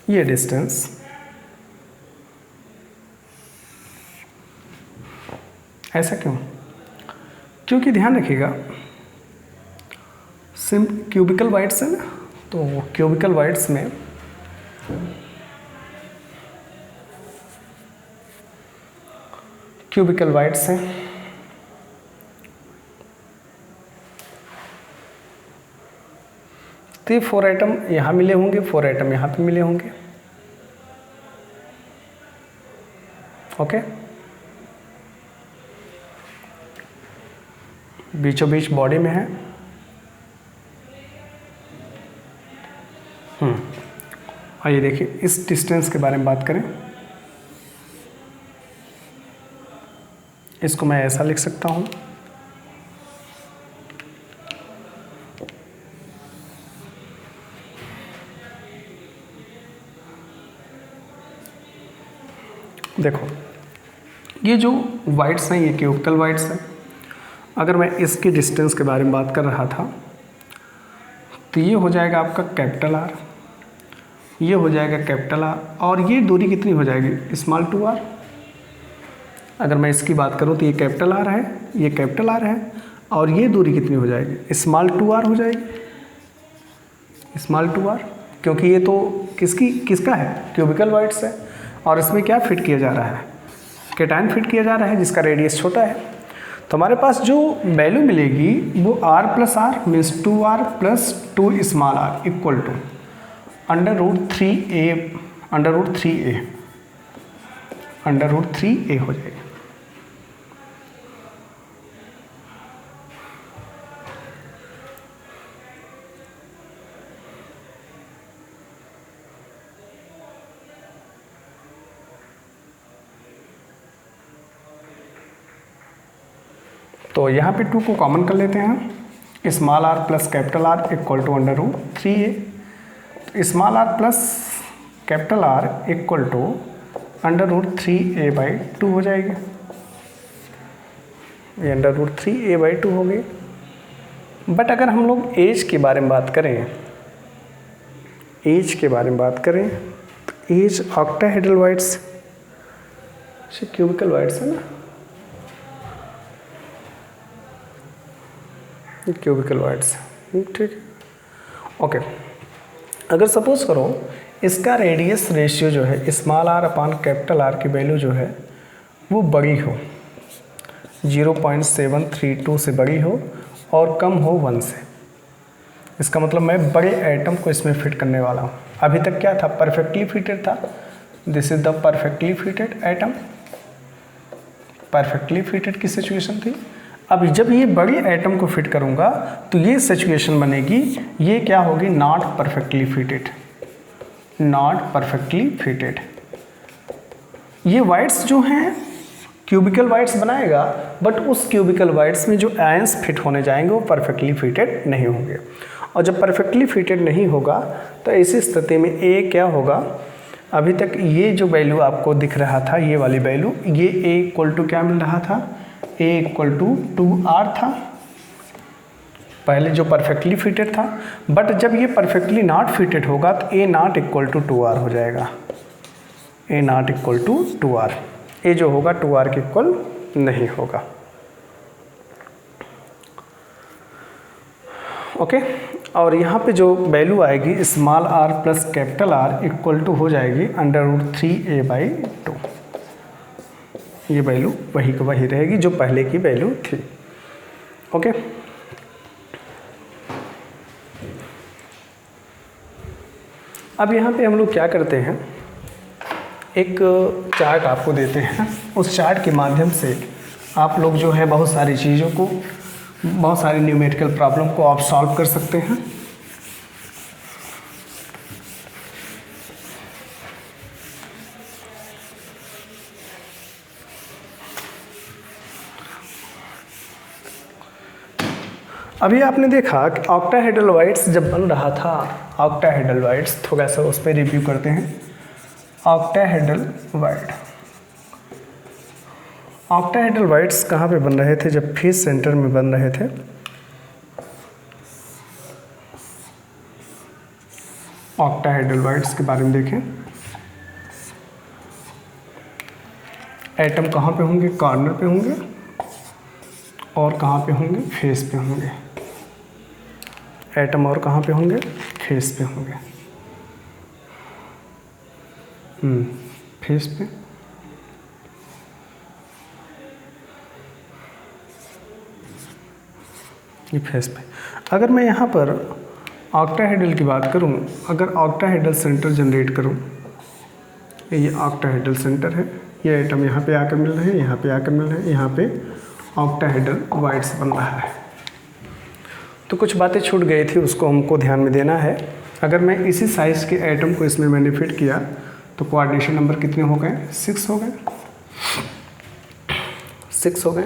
ये डिस्टेंस ऐसा क्यों? क्योंकि ध्यान रखिएगा सिम क्यूबिकल वाइड्स है ना, तो क्यूबिकल वाइड्स में क्यूबिकल वाइड्स हैं, तो ये 4 एटम यहाँ मिले होंगे, 4 एटम यहाँ पे मिले होंगे, ओके। बीचों बीच बॉडी में है, आइए देखिए इस डिस्टेंस के बारे में बात करें। इसको मैं ऐसा लिख सकता हूँ, देखो ये जो वाइड्स हैं ये क्यूबिकल वाइड्स हैं। अगर मैं इसकी डिस्टेंस के बारे में बात कर रहा था तो ये हो जाएगा आपका कैपिटल आर, ये हो जाएगा कैपिटल आर, और ये दूरी कितनी हो जाएगी, स्मॉल टू आर। अगर मैं इसकी बात करूँ तो ये कैपिटल आर है, ये कैपिटल आर है, और ये दूरी कितनी हो जाएगी, स्मॉल टू आर हो जाएगी, स्मॉल टू आर, क्योंकि ये तो किसका है, क्यूबिकल वाइड्स है, और इसमें क्या फिट किया जा रहा है, कैटायन फिट किया जा रहा है जिसका रेडियस छोटा है। तो हमारे पास जो वैल्यू मिलेगी वो r plus R means 2r plus 2 small R equal to √3a हो जाएगी। तो यहाँ पे 2 को कॉमन कर लेते हैं, small R plus capital R equal to √3a, small R plus capital R equal to √3a/2 हो जाएगी, ये √3a/2 हो गई। बट अगर हम लोग एज के बारे में बात करें, एज के बारे में बात करें तो एज ऑक्टाहेड्रल वाइड्स से क्यूबिकल वाइड्स है ना, क्यूबिकल वाइड्स, ठीक है, ओके। अगर सपोज करो इसका रेडियस रेशियो जो है small are upon capital R की वैल्यू जो है वो बड़ी हो, 0.732 से बड़ी हो और कम हो 1 से, इसका मतलब मैं बड़े एटम को इसमें फिट करने वाला हूँ। अभी तक क्या था, परफेक्टली फिटेड था, this is the perfectly fitted atom, perfectly fitted की सिचुएशन थी। अब जब ये बड़ी एटम को फिट करूँगा तो ये सिचुएशन बनेगी, ये क्या होगी, not perfectly fitted, not perfectly fitted. ये वाइड्स जो हैं क्यूबिकल वाइड्स बनाएगा, बट उस क्यूबिकल वाइड्स में जो आयंस फिट होने जाएंगे वो परफेक्टली फिटेड नहीं होंगे, और जब परफेक्टली फिटेड नहीं होगा तो ऐसी स्थिति में ए क्या होगा, अभी तक ये जो वैल्यू आपको दिख रहा था, ये वाली वैल्यू, ये ए इक्वल टू क्या मिल रहा था, ए इक्वल टू 2r था पहले जो परफेक्टली फिटेड था, बट जब ये परफेक्टली नॉट फिटेड होगा तो ए नॉट इक्वल टू 2r हो जाएगा, ए नॉट इक्वल टू 2r, ए जो होगा 2r के इक्वल नहीं होगा, ओके। और यहाँ पे जो वैल्यू आएगी small R plus capital R equal to हो जाएगी √3a/2। ये वैल्यू वही का वही रहेगी जो पहले की वैल्यू थी। ओके, अब यहाँ पे हम लोग क्या करते हैं, एक चार्ट आपको देते हैं, उस चार्ट के माध्यम से आप लोग जो है बहुत सारी चीज़ों को, बहुत सारी न्यूमेरिकल प्रॉब्लम को आप सॉल्व कर सकते हैं। अभी आपने देखा कि ऑक्टाहेड्रल जब बन रहा था, ऑक्टाहेड्रल थोड़ा सा उस पर रिव्यू करते हैं। ऑक्टाहेड्रल कहाँ पे बन रहे थे, जब फेस सेंटर में बन रहे थे। ऑक्टाहेड्रल के बारे में देखें, एटम कहाँ पे होंगे, कॉर्नर पे होंगे, और कहाँ पे होंगे, फेस पे होंगे। एटम और कहाँ पे होंगे, फेस पे होंगे। फेस पे। ये फेस पे। अगर मैं यहाँ पर ऑक्टाहेड्रल की बात करूँ, अगर ऑक्टाहेड्रल सेंटर जनरेट करूँ, ये ऑक्टाहेड्रल सेंटर है, ये एटम यहाँ पे आकर मिल रहे हैं, यहाँ पे आकर मिल रहे हैं, यहाँ पे ऑक्टाहेड्रल बन रहा है। तो कुछ बातें छूट गई थी, उसको हमको ध्यान में देना है। अगर मैं इसी साइज़ के एटम को इसमें मैंने फिट किया तो कोऑर्डिनेशन नंबर कितने हो गए, 6 हो गए, 6 हो गए।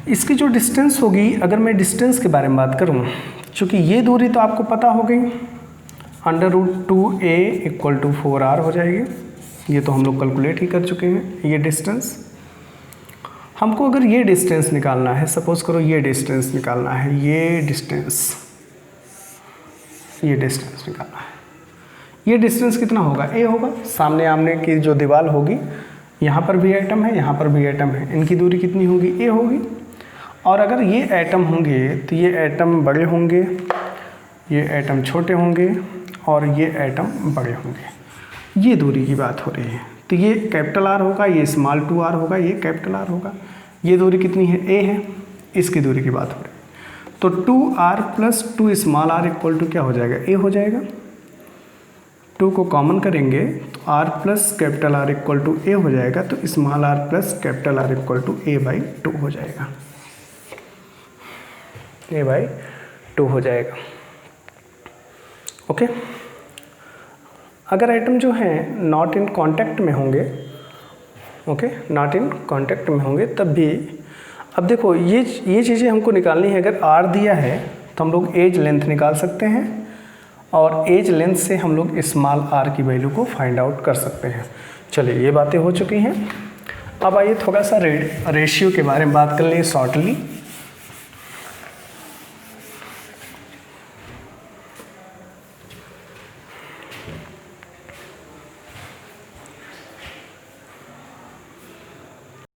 इसकी जो डिस्टेंस होगी, अगर मैं डिस्टेंस के बारे में बात करूं, चूँकि ये दूरी तो आपको पता हो गई, √2a = 4r हो जाएगी। ये तो हम लोग कैलकुलेट ही कर चुके हैं। ये डिस्टेंस हमको, अगर ये डिस्टेंस निकालना है, सपोज करो ये डिस्टेंस निकालना है, ये डिस्टेंस निकालना है। ये डिस्टेंस कितना होगा, a होगा। सामने आमने की जो दीवार होगी, यहाँ पर भी एटम है, यहाँ पर भी एटम है, इनकी दूरी कितनी होगी, a होगी। और अगर ये एटम होंगे तो ये एटम बड़े होंगे, ये एटम छोटे होंगे, और ये एटम बड़े होंगे। ये दूरी की बात हो रही है। तो ये कैपिटल R होगा, ये स्मॉल 2r होगा, ये कैपिटल R होगा। ये दूरी कितनी है, a है, इसकी दूरी की बात हो रही है। तो 2r + 2 स्मॉल r = क्या हो जाएगा, a हो जाएगा। 2 को कॉमन करेंगे तो r + कैपिटल R = a हो जाएगा। तो small r + capital R = a/2 हो जाएगा, a/2 हो जाएगा। ओके, अगर एटम जो हैं नॉट इन कांटेक्ट में होंगे, ओके, नॉट इन कांटेक्ट में होंगे तब भी, अब देखो ये चीज़ें हमको निकालनी है। अगर r दिया है तो हम लोग एज लेंथ निकाल सकते हैं, और एज लेंथ से हम लोग स्मॉल r की वैल्यू को फाइंड आउट कर सकते हैं। चलिए, ये बातें हो चुकी हैं। अब आइए थोड़ा सा रेशियो के बारे में बात कर लें शॉर्टली।